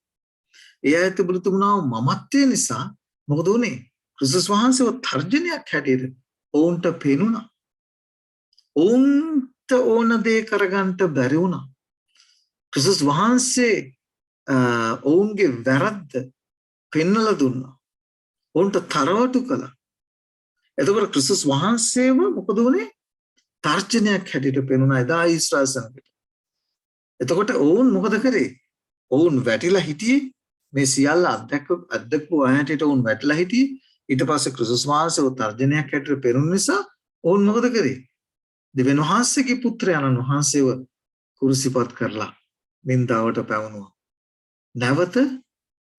ඒ අය තිබුණා වූ මමත්වය නිසා මොකද උනේ? ක්‍රිස්තුස් වහන්සේව තර්ජනයක් හැටියට ඔවුන්ට පෙනුණා. ඔවුන්ට ඕන දේ කරගන්න බැරි වුණා. ක්‍රිස්තුස් වහන්සේ ඔවුන්ගේ වැරද්ද පෙන්වලා දුන්නා. ඔවුන්ට තරවටු කළා. එතකොට ක්‍රිස්තුස් වහන්සේව මොකද උනේ? තර්ජනයක් හැටියට පෙනුණා එදා ඊශ්‍රායලයන්ට. එතකොට ඔවුන් මොකද කරේ? ඔවුන් වැටිලා හිටියේ මේ සියල්ල අත්දැකපු අයටට ඔවුන් වැටිලා හිටියේ. ඊට පස්සේ ක්‍රිස්තුස් වහන්සේව තර්ජනයක් හැටියට පෙනුන නිසා ඔවුන් මොකද කරේ? දෙවියන් වහන්සේගේ පුත්‍රයාණන් වහන්සේව කුරුසිපත් කරලා නින්දාවට පැවුණා. නැවත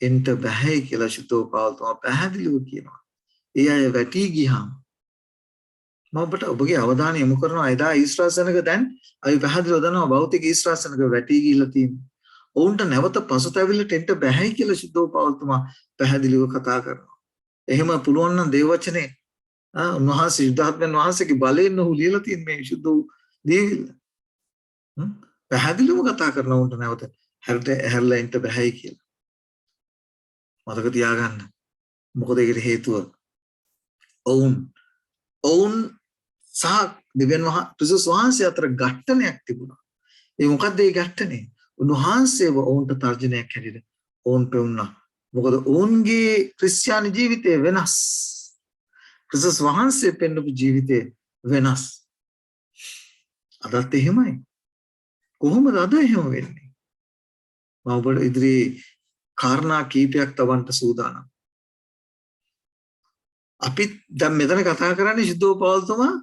එන්ට බැහැයි කියලා ශුද්ධෝපාවතුමා පැහැදිලිව කියනවා. ඒ අය වැටි ගියාම මම ඔබට ඔබගේ අවධානය යොමු කරනවා එදා ඊශ්‍රායලයන්ක දැන් අපි පැහැදිලිව දන්නවා භෞතික ඊශ්‍රායලයන්ක වැටි ගිහිලා තියෙනවා. ඔවුන්ට නැවත පසුතැවිල්ලට එන්ට බැහැයි කියලා ශුද්ධෝපාවතුමා පැහැදිලිව කතා කරනවා. එහෙම පුළුවන් නම් දේව වචනේ උන්වහන්සේ යුද්ධාත්මයන් වහන්සේගේ බලයෙන් ඔහු ලියලා තියෙන මේ විසුද්ධ දේවිල්ල පැහැදිලිවම කතා කරන උන්ට නැවත හැරලා එන්න බැහැයි කියලා. මතක තියාගන්න. මොකද ඒකට හේතුව ඔවුන් සහ දෙවියන් ක්‍රිස්තුස් වහන්සේ අතර ගැටණයක් තිබුණා. ඒ මොකද්ද ඒ ගැටණේ? උන්වහන්සේව ඔවුන්ට තර්ජනයක් හැටියට ඔවුන් පෙවුණා. මොකද ඔවුන්ගේ ක්‍රිස්තියානි ජීවිතය වෙනස්. ක්‍රිස්තුස් වහන්සේ පෙන්වපු ජීවිතය වෙනස්. අදත් එහෙමයි. කොහොමද අද එහෙම වෙන්නේ? මම ඔබට ඉදිරියේ කාරණා කීපයක් තවන්ට සූදානම්. අපි දැන් මෙතන කතා කරන්නේ ශුද්ධෝපාවතුමා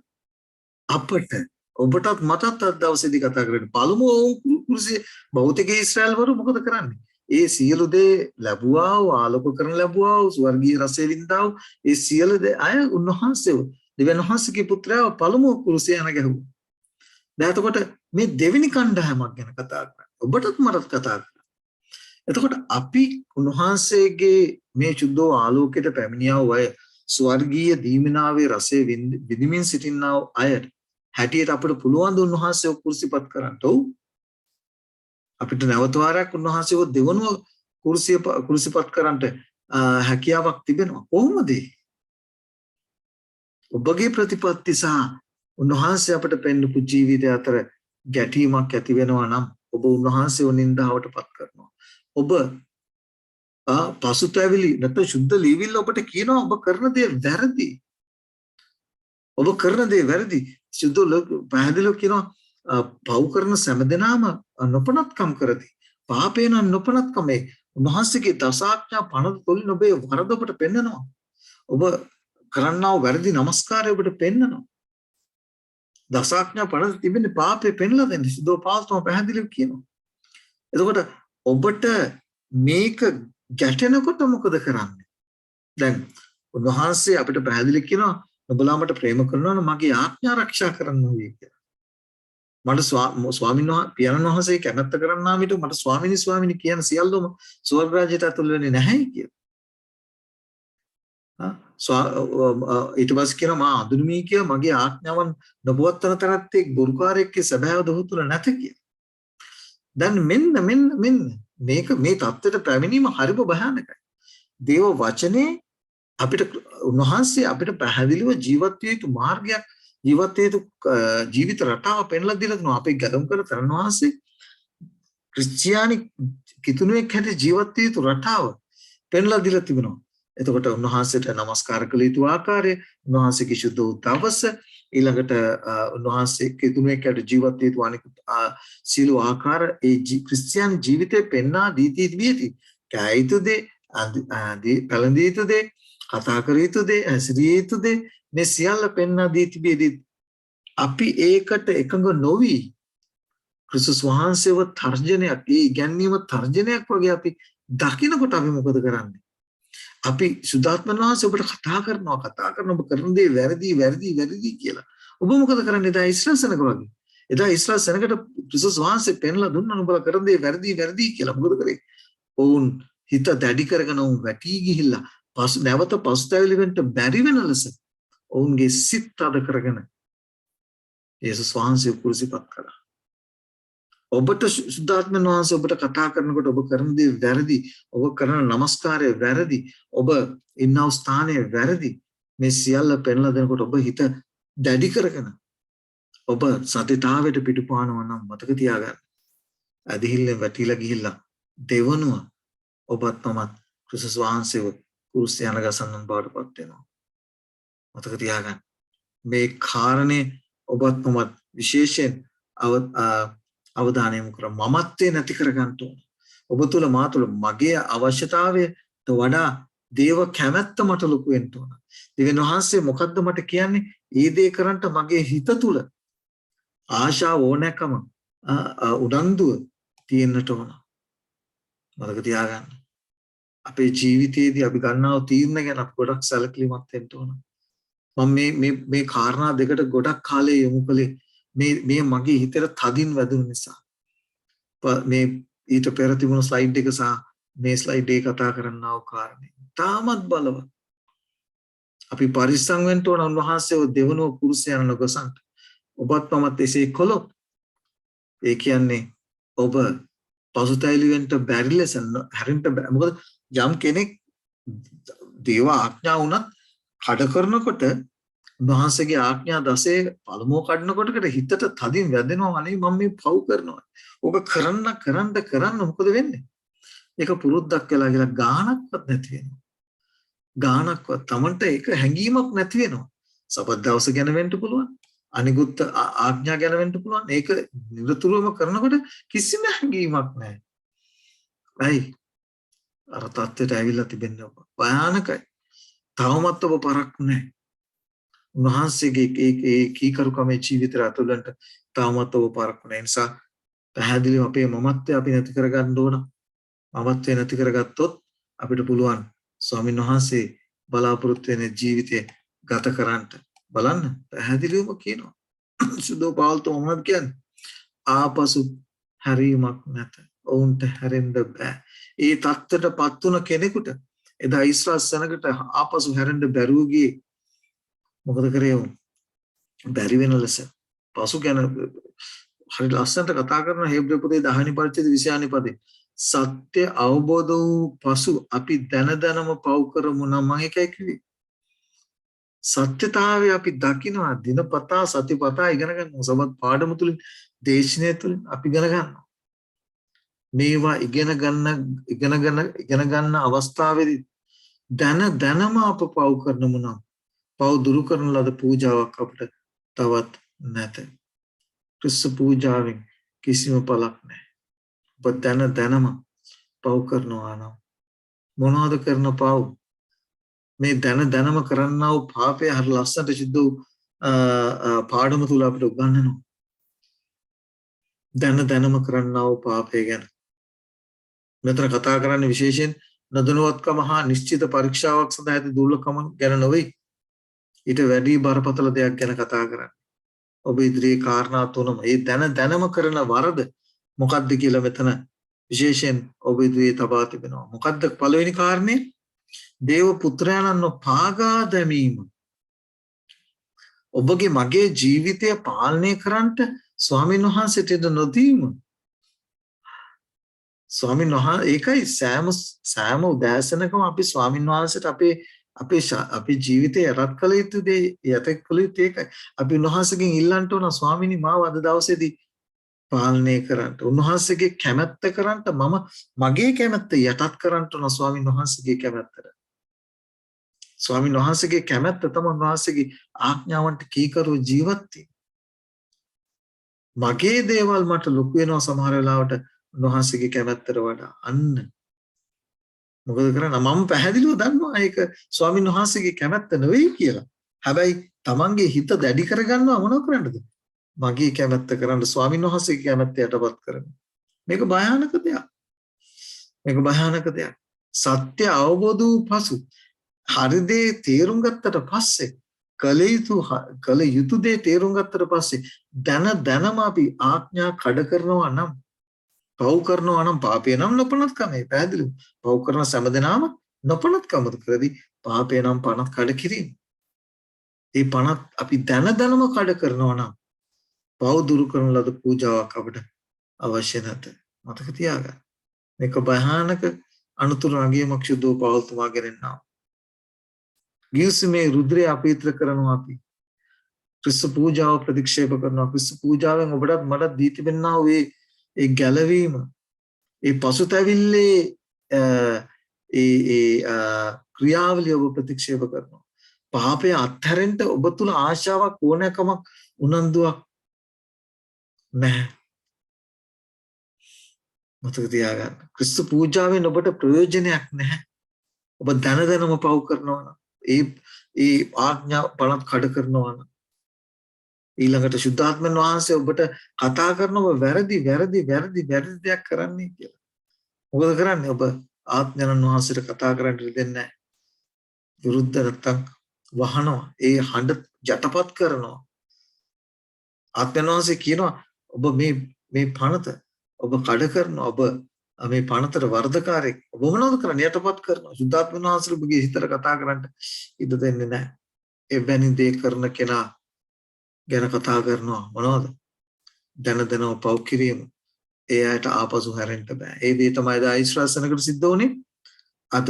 අපට ඔබටත් මටත් අද දවසේදී කතා කරන්නේ පළමුව කුරුසිය භෞතික ඊශ්‍රායල්වරු මොකද කරන්නේ? ඒ සියලු දේ ලැබුවා වූ ආලෝක කරන ලැබුවා වූ ස්වර්ගීය රසය වින්දා වූ ඒ සියලු දේ අය උන්වහන්සේව දෙවියන් වහන්සේගේ පුත්‍රයාව පළමුව කුරුසිය යන ගැහුවා. දැන් එතකොට මේ දෙවෙනි කණ්ඩායමක් ගැන කතා කරන්නේ. ඔබටත් මටත් කතා කරන්නේ. එතකොට අපි උන්වහන්සේගේ මේ චුද්ධෝ ආලෝකයට පැමිණියා වූ අය ස්වර්ගීය දීමනාවේ රසය විඳින්මින් සිටිනා වූ අයට හැටියට අපිට පුළුවන් ද උන්වහන්සේව කුරුසිපත් කරන්න? ඔව්. අපිට නැවත වාරයක් උන්වහන්සේව දෙවනුව කුරුසිපත් කරන්නට හැකියාවක් තිබෙනවා. කොහොමද? ඔබගේ ප්‍රතිපත්ති සහ උන්වහන්සේ අපට පෙන්වපු ජීවිතය අතර ගැටීමක් ඇති වෙනවා නම් ඔබ උන්වහන්සේව නින්දාවට පත් කරනවා. ඔබ පසුතැවිලි නැත්නම් ශුද්ධ ලීවිල්ල ඔබට කියනවා ඔබ කරන දේ වැරදි. ඔබ කරන දේ වැරදි. ශුද්ධ පැහැදිලිව කියනවා පව් කරන සෑම දෙනාම නොපනත්කම් කරති. පාපේන නොපනත්කමේ උන්වහන්සේගේ දසාඥා පනත තුලින් ඔබේ වරද ඔබට පෙන්නනවා. ඔබ කරන්නා වූ වැරදි නමස්කාරය ඔබට පෙන්නනවා. දසාඥා පනත තිබෙන්නේ පාපේ පෙන්ලා දෙන්නේ. ශුද්ධ පාස්තම පැහැදිලිව කියනවා. එතකොට ඔබට මේක ගැටෙනකොට මොකද කරන්නේ? දැන් උන්වහන්සේ අපිට පැහැදිලි කියනවා ඔබලා මට ප්‍රේම කරනවා නම් මගේ ආඥා ආරක්ෂා කරන්න ඕනේ කියලා. මට ස්වාමීන් වහන්සේ පියාණන් වහන්සේ කැමැත්ත කරන්නා විට මට ස්වාමීනි කියන සියල්ලම ස්වර්ග රාජ්‍යයට ඇතුල් වෙන්නේ නැහැ කියලා. ඊට පස්සේ කියනවා මා අඳුනමි කිය මගේ ආඥාවන් නොපවත්තන තරත්තේ ගුරුකාරයෙක්ගේ සැබෑව දොහ තුල නැත කියලා. දැන් මෙන්න මේක මේ தත්ත්වයට පැමිණීම හරිම භයානකයි. දේව වචනේ අපිට උන්වහන්සේ අපිට පැහැදිලිව ජීවත් විය යුතු මාර්ගයක් ජීවත් විය යුතු ජීවිත රටාව පෙන්ලා දීලා දෙනවා. අපේ ගැලුම් කර තරණ වහන්සේ ක්‍රිස්තියානි කිතුණුවෙක් හැටියට ජීවත් විය යුතු රටාව පෙන්ලා දීලා තිබෙනවා. එතකොට උන්වහන්සේට নমස්කාර කළ යුතු ආකාරය, උන්වහන්සේගේ සුද්ධ වූ දවස, ඊළඟට උන්වහන්සේ කිතුණුවෙක් හැටියට ජීවත් විය යුතු අනිකුත් සීල ආකාර ඒ ක්‍රිස්තියානි ජීවිතේ පෙන්වා දී තිබියදී කෑ යුතු දේ, පැළඳිය යුතු දේ, කතා කර යුතු දේ, හැසිරිය යුතු දේ මේ සියල්ල පෙන්වා දී තිබියදී අපි ඒකට එකඟ නොවි ක්‍රිස්තුස් වහන්සේව තර්ජනයක්, ඒ ඉගැන්වීම තර්ජනයක් වගේ අපි දකිනකොට අපි මොකද කරන්නේ? අපි සුද්ධාත්මන වහන්සේ ඔබට කතා කරන ඔබ කරන දේ වැරදි කියලා. ඔබ මොකද කරන්නේ? එදා ඉස්රායල් සෙනග වගේ. එදා ඉස්රායල් සෙනගට ක්‍රිස්තුස් වහන්සේ පෙන්ලා දුන්නා ඔබලා කරන දේ වැරදි කියලා. මොකද කරේ? ඔවුන් හිත දැඩි කරගෙන ඔවුන් වැටි ගිහිල්ලා නැවත පසුතැවිලි වෙන්න බැරි වෙන ලෙස ඔවුන්ගේ සිත් අද කරගෙන යේසුස් වහන්සේ කුරුසිපත් කළා. ඔබට සුද්ධාත්මන වහන්සේ ඔබට කතා කරනකොට ඔබ කරන දේ වැරදි, ඔබ කරන নমස්කාරය වැරදි, ඔබ ඉන්නව ස්ථානය වැරදි, මේ සියල්ල පෙන්ලා දෙනකොට ඔබ හිත දැඩි කරගෙන ඔබ සතිතාවයට පිටුපානවා නම් මතක තියාගන්න. ඇදහිල්ලෙන් වැටිලා ගිහිල්ලා දෙවනුව ඔබත් මමත් ක්‍රිස්තුස් වහන්සේව කුරුසිය අනගසන්නන් බවටපත් වෙනවා. මතක තියාගන්න. මේ කාරණේ ඔබත් මමත් විශේෂයෙන් අවධානය යොමු කර මමත්වේ නැති කර ගන්න ඕන. ඔබ තුල මා තුල මගේ අවශ්‍යතාවයට වඩා දේව කැමැත්ත මට ලොකු වෙන්න ඕන. දෙවියන් වහන්සේ මොකද්ද මට කියන්නේ? ඒ දේ කරන්න මගේ හිත තුල ආශාව ඕනෑකම උනන්දුව තියෙන්නට ඕන. මතක තියාගන්න. අපේ ජීවිතයේදී අපි ගන්නා තීරණ ගැන අපි ගොඩක් සැලකිලිමත් වෙන්න ඕන. මම මේ කාරණා දෙකට ගොඩක් කාලේ යොමු කළේ මේ මගේ හිතට තදින් වැදුණු නිසා. මේ ඊට පෙර තිබුණු ස්ලයිඩ් එක සහ මේ ස්ලයිඩ් එක කතා කරන්නව කාරණේ. තාමත් බලවත්. අපි පරිස්සම් වෙන්න ඕන උන්වහන්සේව දෙවනුව කුරුසිය යන නොගසන්ට. ඔබත් මමත් එසේ කළොත් ඒ කියන්නේ ඔබ පසුතැවිලි වෙන්න බැරි ලෙස හැරෙන්න බෑ. මොකද යම් කෙනෙක් දේව ආඥා වුණත් කඩ කරනකොට උන්වහන්සේගේ ආඥා 10 පළමුව කඩනකොට හිතට තදින් වැදෙනවා. අනේ මම මේ පව් කරනවා. ඔබ කරන්න මොකද වෙන්නේ? ඒක පුරුද්දක් වෙලා කියලා ගාණක්වත් නැති වෙනවා. ගාණක්වත් Tamanට ඒක හැඟීමක් නැති වෙනවා. සබත් දවස ගැන වෙන්න පුළුවන්. අනිකුත් ආඥා ගැන වෙන්න පුළුවන්. ඒක නිරතුරුවම කරනකොට කිසිම හැඟීමක් නැහැ. ඇයි? අර තත්ත්වයට ඇවිල්ලා තිබෙන්නේ ඔබ. භයානකයි. තවමත් ඔබ පරක් නැහැ. උන්වහන්සේගේ ඒ කීකරුකමේ ජීවිතය අතුලන්ට තවමත් ඔබ පරක් නැහැ. ඒ නිසා පැහැදිලිව අපේ මමත්වය අපි නැති කරගන්න ඕන. මමත්වය නැති කරගත්තොත් අපිට පුළුවන් ස්වාමීන් වහන්සේ බලාපොරොත්තු වෙන ජීවිතය ගත කරන්නට. බලන්න පැහැදිලිවම කියනවා. සුදෝ පාවල්ත මොනවද කියන්නේ? ආපසු හැරීමක් නැත. ඔවුන්ට හැරෙන්න බෑ. ඒ தත්තටපත් වුණ කෙනෙකුට එදා ඊශ්‍රායල් සෙනගට ආපසු හැරෙන්න බැරුව ගියේ මොකද කරේ? බැරි වෙන ලෙස පසු ගැන හරි ලස්සනට කතා කරන හේබ්‍රේ පොතේ 10 වෙනි පරිච්ඡේදයේ 20 වෙනි පදේ සත්‍ය අවබෝධ වූ පසු අපි දැනම පව් කරමු නම් මම එකයි කිව්වේ. සත්‍යතාවය අපි දකිනවා දිනපතා සතිපතා ඉගෙන ගන්නවා. සමත් පාඩම තුලින් දේශනය තුලින් අපි ඉගෙන ගන්නවා. මේවා ඉගෙන ගන්න අවස්ථාවේදී දැනම අප පව් කරනමු නම් පව් දුරු කරන ලද පූජාවක් අපිට තවත් නැත. ක්‍රිස්තු පූජාවෙන් කිසිම පළක් නැහැ. ඔබ දැනම පව් කරනවා නම් මොනවද කරන පව්? මේ දැනම කරන්නා වූ පාපය හරි ලස්සනට සිද්ධ වූ පාඩම තුල අපිට උගන්වනවා. දැනම කරන්නා වූ පාපය ගැන. මෙතන කතා කරන්නේ විශේෂයෙන් නොදැනුවත්කම හා නිශ්චිත පරීක්ෂාවක් සඳහා ඇති දුර්ලභකම ගැන නොවේ. ඊට වැඩි බරපතල දෙයක් ගැන කතා කරන්නේ. ඔබ ඉදිරියේ කාරණා තුනම ඒ දැනම කරන වරද මොකක්ද කියලා මෙතන විශේෂයෙන් ඔබ ඉදිරියේ තබා තිබෙනවා. මොකක්ද පළවෙනි කාරණේ? දේව පුත්‍රයාණන්ව පාගා දැමීම. ඔබගේ මගේ ජීවිතය පාලනය කරන්නට ස්වාමීන් වහන්සේට ඉඩ නොදීම. ස්වාමීන් වහන්සේ ඒකයි සෑම උදෑසනකම අපි ස්වාමීන් වහන්සේට අපේ ජීවිතය යටත් කළ යුතු දේ යටත් කළ යුතු ඒකයි. අපි උන්වහන්සේගෙන් ඉල්ලන්න ඕන ස්වාමීනි මාව අද දවසේදී පාලනය කරන්න. උන්වහන්සේගේ කැමැත්ත කරන්නට මම මගේ කැමැත්ත යටත් කරන්න ඕන ස්වාමීන් වහන්සේගේ කැමැත්තට. ස්වාමීන් වහන්සේගේ කැමැත්ත තමයි උන්වහන්සේගේ ආඥාවන්ට කීකරුව ජීවත් වීම. මගේ දේවල් මට ලොකු වෙනවා සමහර වෙලාවට උන්වහන්සේගේ කැමැත්තට වඩා. අන්න මොකද කරන්නේ මම පැහැදිලිව දන්නවා ඒක ස්වාමීන් වහන්සේගේ කැමැත්ත නෙවෙයි කියලා. හැබැයි තමන්ගේ හිත දැඩි කරගන්නවා මොනව කරන්නද? මගේ කැමැත්ත කරන්න ස්වාමීන් වහන්සේගේ කැමැත්ත යටපත් කරන්න. මේක භයානක දෙයක්. මේක භයානක දෙයක්. සත්‍ය අවබෝධ වූ පසු හරි දේ තේරුම් ගත්තට පස්සේ කල යුතු දේ තේරුම් ගත්තට පස්සේ දැනම අපි ආඥා කඩ කරනවා නම් පව් කරනවා නම් පාපේ නම් නොපනත්කමයි පැහැදිලිව. පව් කරන සෑම දෙනාම නොපනත්කමද කරදී පාපේ නම් පනත් කඩ කිරීම. ඒ පනත් අපි දැනම කඩ කරනවා නම් පව් දුරු කරන ලද පූජාවක් අපිට අවශ්‍ය නැත. මතක තියාගන්න. මේක භයානක අනුතුරු අගයමක් සුද්ධෝ පවල්තුමා ගෙනෙන්නා. ගිවිසුමේ රුධිරය අපවිත්‍ර කරනවා අපි. ක්‍රිස්තු පූජාව ප්‍රතික්ෂේප කරනවා. ක්‍රිස්තු පූජාවෙන් ඔබටත් මටත් දී තිබෙනා වූ ඒ ගැලවීම ඒ පසුතැවිල්ලේ ක්‍රියාවලිය ඔබ ප්‍රතික්ෂේප කරනවා. පාපය අත්හැරෙන්න ඔබ තුල ආශාවක් ඕනෑකමක් උනන්දුවක් නැහැ. මතක තියාගන්න. ක්‍රිස්තු පූජාවෙන් ඔබට ප්‍රයෝජනයක් නැහැ. ඔබ දැනම පව් කරනවා නම් ඒ ආඥා පනත් කඩ කරනවා නම් ඊළඟට සුද්ධාත්මන් වහන්සේ ඔබට කතා කරනව වැරදි දෙයක් කරන්නේ කියලා. මොකද කරන්නේ? ඔබ ආත්මයන් වහන්සේට කතා කරන්න දෙන්නේ නැහැ. විරුද්ධ නැත්තම් වහනවා. ඒ හඬ යටපත් කරනවා. ආත්මයන් වහන්සේ කියනවා ඔබ මේ පනත ඔබ කඩ කරනවා. ඔබ මේ පනතට වර්ධකාරයෙක්. ඔබ මොනවද කරන්නේ? යටපත් කරනවා. සුද්ධාත්මන් වහන්සේ ඔබගේ හිතට කතා කරන්න ඉඩ දෙන්නේ නැහැ. එවැනි දේ කරන කෙනා ගැන කතා කරනවා මොනවද? දැනම පව් කිරීම. ඒ අයට ආපසු හැරෙන්න බෑ. ඒ දේ තමයි දා ඊශ්‍රායල් සෙනඟට සිද්ධ වුනේ. අද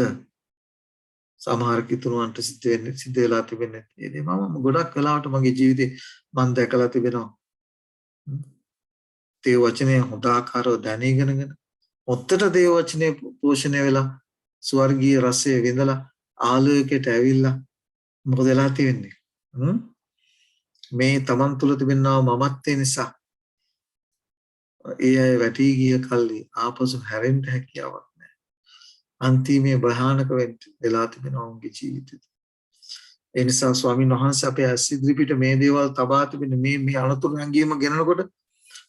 සමහර කිතුණුවන්ට සිද්ධ වෙලා තිබෙන්නේ. ඒ දේ මම ගොඩක් වෙලාවට මගේ ජීවිතේ මම දැකලා තිබෙනවා. ඒ වචනේ හොඳ ආකාරව දැනීගෙනගෙන ඔත්තට දේ වචනේ පෝෂණය වෙලා ස්වර්ගීය රසය විඳලා ආලෝකයට ඇවිල්ලා මොකද වෙලා තියෙන්නේ? මේ තමන් තුළ තිබෙනා මමත්වය නිසා ඒ අය වැටී ගිය කල්ලි ආපසු හැරෙන්න හැකියාවක් නැහැ. අන්තිමේ භයානක වෙලා තිබෙනවා උන්ගේ ජීවිතේ. ඒ නිසා ස්වාමීන් වහන්සේ අපේ ඇස් ඉදිරිපිට මේ දේවල් තබා තිබෙන මේ අනතුරු හැංගීම ගෙනනකොට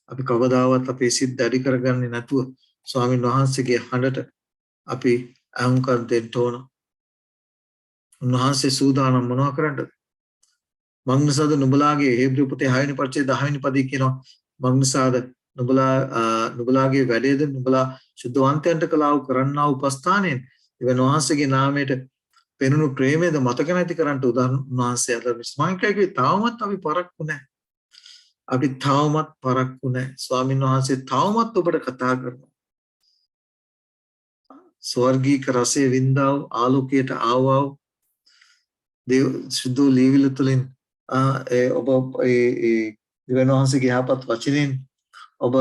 අපි කවදාවත් අපේ සිත් දැඩි කරගන්නේ නැතුව ස්වාමීන් වහන්සේගේ හඬට අපි අහුම්කම් දෙන්න ඕන. උන්වහන්සේ සූදානම් මොනවා කරන්නද? මග්නසාද නුඹලාගේ හේබ්‍රු පොතේ 6 වෙනි පරිච්ඡේදය 10 වෙනි පදයේ කියනවා මග්නසාද නුඹලාගේ වැඩේද නුඹලා සුද්ධවන්තයන්ට කළා වූ කරන්නා වූ උපස්ථානයෙන් එවන් වහන්සේගේ නාමයට පෙනුණු ප්‍රේමයද මතක නැති කරන්ට උන්වහන්සේ අද විස්මංකයේ තාමත් අපි පරක්කු නැහැ. අපි තාමත් පරක්කු නැහැ. ස්වාමීන් වහන්සේ තාමත් ඔබට කතා කරනවා. ස්වර්ගීක රසයේ වින්දා වූ ආලෝකයට ආවා වූ දේව සුදු ලීවිල තුලින් ඔබ දෙවියන් වහන්සේගේ යහපත් වචනෙන් ඔබ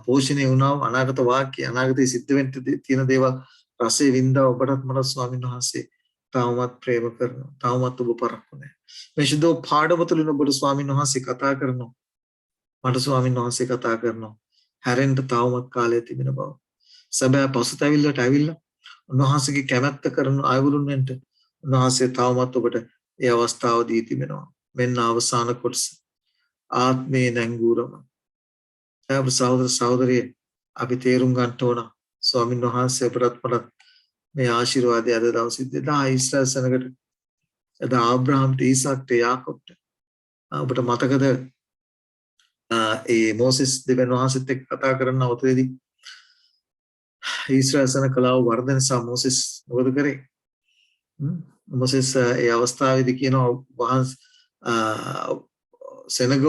පෝෂණය වුණා අනාගත වාක්‍ය අනාගතයේ සිද්ධ වෙන්න තියෙන දේවල් රසයේ වින්දා ඔබටත් මට ස්වාමීන් වහන්සේ තාමත් ප්‍රේම කරනවා. තාමත් ඔබ පරක්කු නැහැ. මේ සුදු පාඩම තුලින් ඔබට ස්වාමීන් වහන්සේ කතා කරනවා. මට ස්වාමීන් වහන්සේ කතා කරනවා. හැරෙන්න තාමත් කාලය තිබෙන බව. සැබෑ පසුතැවිල්ලට ඇවිල්ලා උන්වහන්සේගේ කැමැත්ත කරන අයවලුන්ට උන්වහන්සේ තාමත් ඔබට ඒ අවස්ථාව දී තිබෙනවා. මෙන්න අවසාන කොටස. ආත්මේ නැංගුරම. අපේ සහෝදර සහෝදරිය අපි තේරුම් ගන්න ඕන ස්වාමීන් වහන්සේ අපටත් මට මේ ආශිර්වාදය අද දවසේ දෙදා ඊශ්‍රායල් සෙනඟට එදා ආබ්‍රහම්ට ඊසාක්ට යාකොබ්ට ඔබට මතකද ඒ මොසෙස් දෙවියන් වහන්සේත් එක්ක කතා කරන අවතේදී ඊශ්‍රායල් සෙනඟ කලාව වර්ධන නිසා මොසෙස් මොකද කරේ? මොසෙස් ඒ අවස්ථාවේදී කියනවා වහන්ස සෙනගව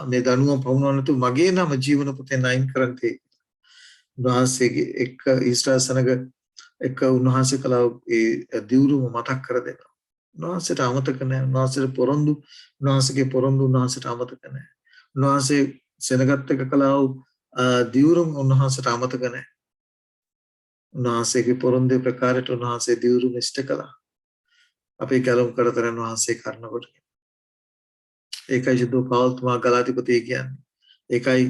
මේ දනුවම පවුනවන්න තු මගේ නම ජීවන පොතෙන් අයින් කරන්න තේ. උන්වහන්සේගේ එක්ක ඊශ්‍රායල් සෙනග එක්ක උන්වහන්සේ කළා ඒ දිවුරුම මතක් කර දෙනවා. උන්වහන්සේට අමතක නැහැ. උන්වහන්සේට පොරොන්දු උන්වහන්සේගේ පොරොන්දු උන්වහන්සේට අමතක නැහැ. උන්වහන්සේ සෙනගත් එක්ක කළා දිවුරුම උන්වහන්සේට අමතක නැහැ. උන්වහන්සේගේ පොරොන්දු ප්‍රකාරයට උන්වහන්සේ දිවුරුම ඉෂ්ට කළා. අපේ කැලුම් කරතරන් වහන්සේ කරනකොට ඒකයි සුදු පෞල්තුමා ගලාධිපති කියන්නේ. ඒකයි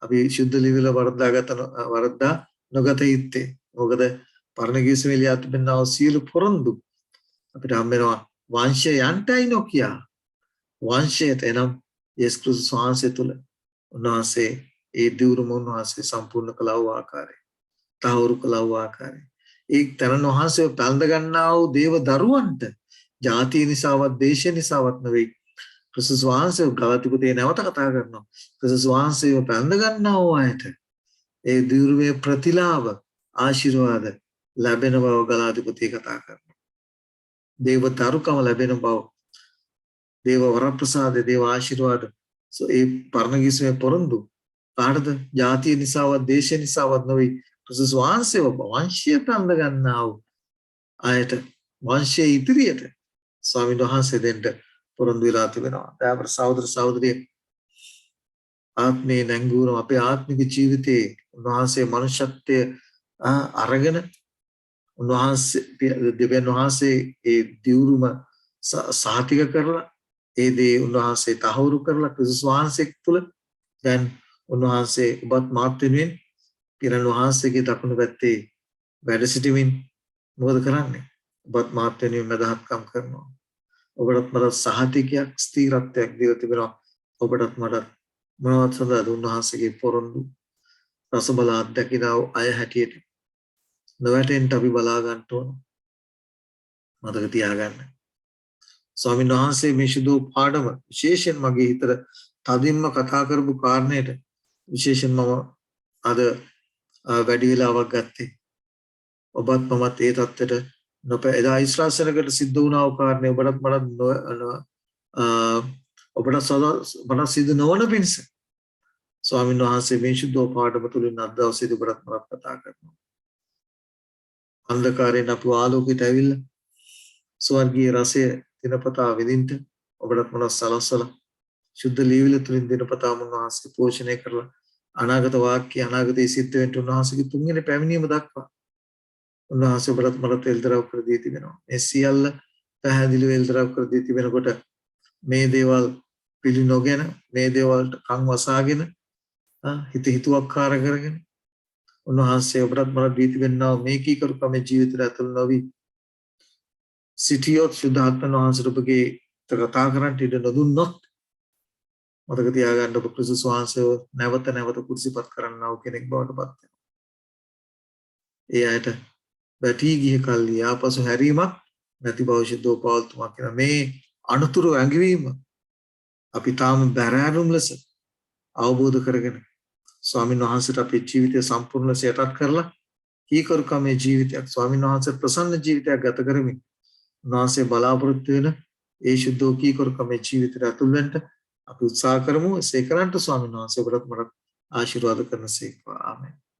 අපි ශුද්ධ ලිවිල වරද්දා නොගත යුත්තේ. මොකද පරණ ගිවිසුමේ ලියා තිබෙනා සියලු පොරොන්දු අපිට හම් වෙනවා වංශයන්ටයි නොකියා. වංශයට එනම් යේසුස් ක්‍රිස්තුස් වහන්සේ තුල උන්වහන්සේ ඒ දිවුරුම උන්වහන්සේ සම්පූර්ණ කළා වූ ආකාරය. තහවුරු කළා වූ ආකාරය. ඒ තනන වහන්සේ පැලඳ ගන්නා වූ දේව දරුවන්ට ජාතිය නිසාවත් දේශය නිසාවත් නෙවෙයි. ක්‍රිස්තුස් වහන්සේ ගලාතිපතේ නැවත කතා කරනවා. ක්‍රිස්තුස් වහන්සේව පැලඳ ගන්නා වූ අයට ඒ දිවුරුමේ ප්‍රතිලාභ ආශිර්වාද ලැබෙන බව ගලාතිපතේ කතා කරනවා. දේව දරුකම ලැබෙන බව. දේව වරප්‍රසාද දේව ආශිර්වාද. ඒ පරණ ගිවිසුමේ පොරොන්දු කාටද? ජාතිය නිසාවත් දේශය නිසාවත් නෙවෙයි. ක්‍රිස්තුස් වහන්සේව වංශය පැලඳ ගන්නා වූ අයට වංශයේ ඉදිරියට ස්වාමීන් වහන්සේ දෙන්න පොරොන්දු වෙලා තිබෙනවා. දැන් සහෝදර සහෝදරිය ආත්මේ නැංගුරම අපේ ආත්මික ජීවිතයේ උන්වහන්සේ මනුෂ්‍යත්වය අරගෙන උන්වහන්සේ දෙවියන් වහන්සේ ඒ දිවුරුම සාතික කරලා ඒ දේ උන්වහන්සේ තහවුරු කරලා ක්‍රිස්තුස් වහන්සේ තුළ දැන් උන්වහන්සේ ඔබත් මාත් වෙනුවෙන් පිරණ වහන්සේගේ දකුණු පැත්තේ වැඩ සිටමින් මොකද කරන්නේ? ඔබත් මාත් වෙනුවෙන් මදහත්කම් කරනවා. ඔබටත් මට සහතිකයක් ස්ථිරත්වයක් දීලා තිබෙනවා. ඔබටත් මට මොනවද සඳහාද උන්වහන්සේගේ පොරොන්දු රස බල අත්දැකිනා අය හැටියට නොවැටෙන්න අපි බලා ගන්න ඕන. මතක තියාගන්න. ස්වාමීන් වහන්සේ මේ සුදු පාඩම විශේෂයෙන් මගේ හිතට තදින්ම කතා කරපු කාරණයට විශේෂයෙන් මම අද වැඩි වෙලාවක් ගත්තේ. ඔබත් මමත් ඒ தත්තට එදා ඊශ්‍රායල් සෙනගට සිද්ධ වුණා වූ කාරණේ ඔබටත් මට සිද්ධ නොවන පිණිස ස්වාමීන් වහන්සේ මේ සුදු පාඩම තුලින් අද දවසේදී ඔබටත් මට කතා කරනවා. අන්ධකාරයෙන් අපව ආලෝකයට ඇවිල්ලා ස්වර්ගීය රසය දිනපතා විඳින්න ඔබටත් මට සලස්සලා සුද්ධ ලීවිල තුලින් දිනපතා උන්වහන්සේ පෝෂණය කරලා අනාගත වාක්‍ය අනාගතයේ සිද්ධ වෙන්න උන්වහන්සේගේ තුන්වෙනි පැමිණීම දක්වා උන්වහන්සේ ඔබට මට එල්දරව් කර දී තිබෙනවා. මේ සියල්ල පැහැදිලිව එල්දරව් කර දී තිබෙනකොට මේ දේවල් පිළි නොගෙන මේ දේවල්ට කන් වසාගෙන හිත හිතුවක්කාර කරගෙන උන්වහන්සේ ඔබට මට දී තිබෙනවා මේ කීකරුකම ජීවිතයට ඇතුළු නොවි සිටියොත් සුද්ධාත්ම වහන්සේට ඔබගේ කතා කරන්න ඉඩ නොදුන්නොත් මතක තියාගන්න ඔබ ක්‍රිස්තුස් වහන්සේව නැවත නැවත කුරුසිපත් කරන්නා වූ කෙනෙක් බවට පත් වෙනවා. ඒ අයට වැටි ගිය කල්ලි ආපසු හැරීමක් නැති බව ශුද්ධ පෞල්තුමා කියන මේ අනුතුරු ඇඟවීම අපි තාම බැරෑරුම් ලෙස අවබෝධ කරගෙන ස්වාමීන් වහන්සේට අපේ ජීවිතය සම්පූර්ණ ලෙස යටත් කරලා කීකරුකමේ ජීවිතයක් ස්වාමීන් වහන්සේ ප්‍රසන්න ජීවිතයක් ගත කරමින් උන්වහන්සේ බලාපොරොත්තු වෙන ඒ ශුද්ධ කීකරුකමේ ජීවිතයට ඇතුල් වෙන්න අපි උත්සාහ කරමු. ඒසේ කරන්ට ස්වාමීන් වහන්සේ ඔබට මට ආශිර්වාද කරනසේක්වා. ආමෙන්.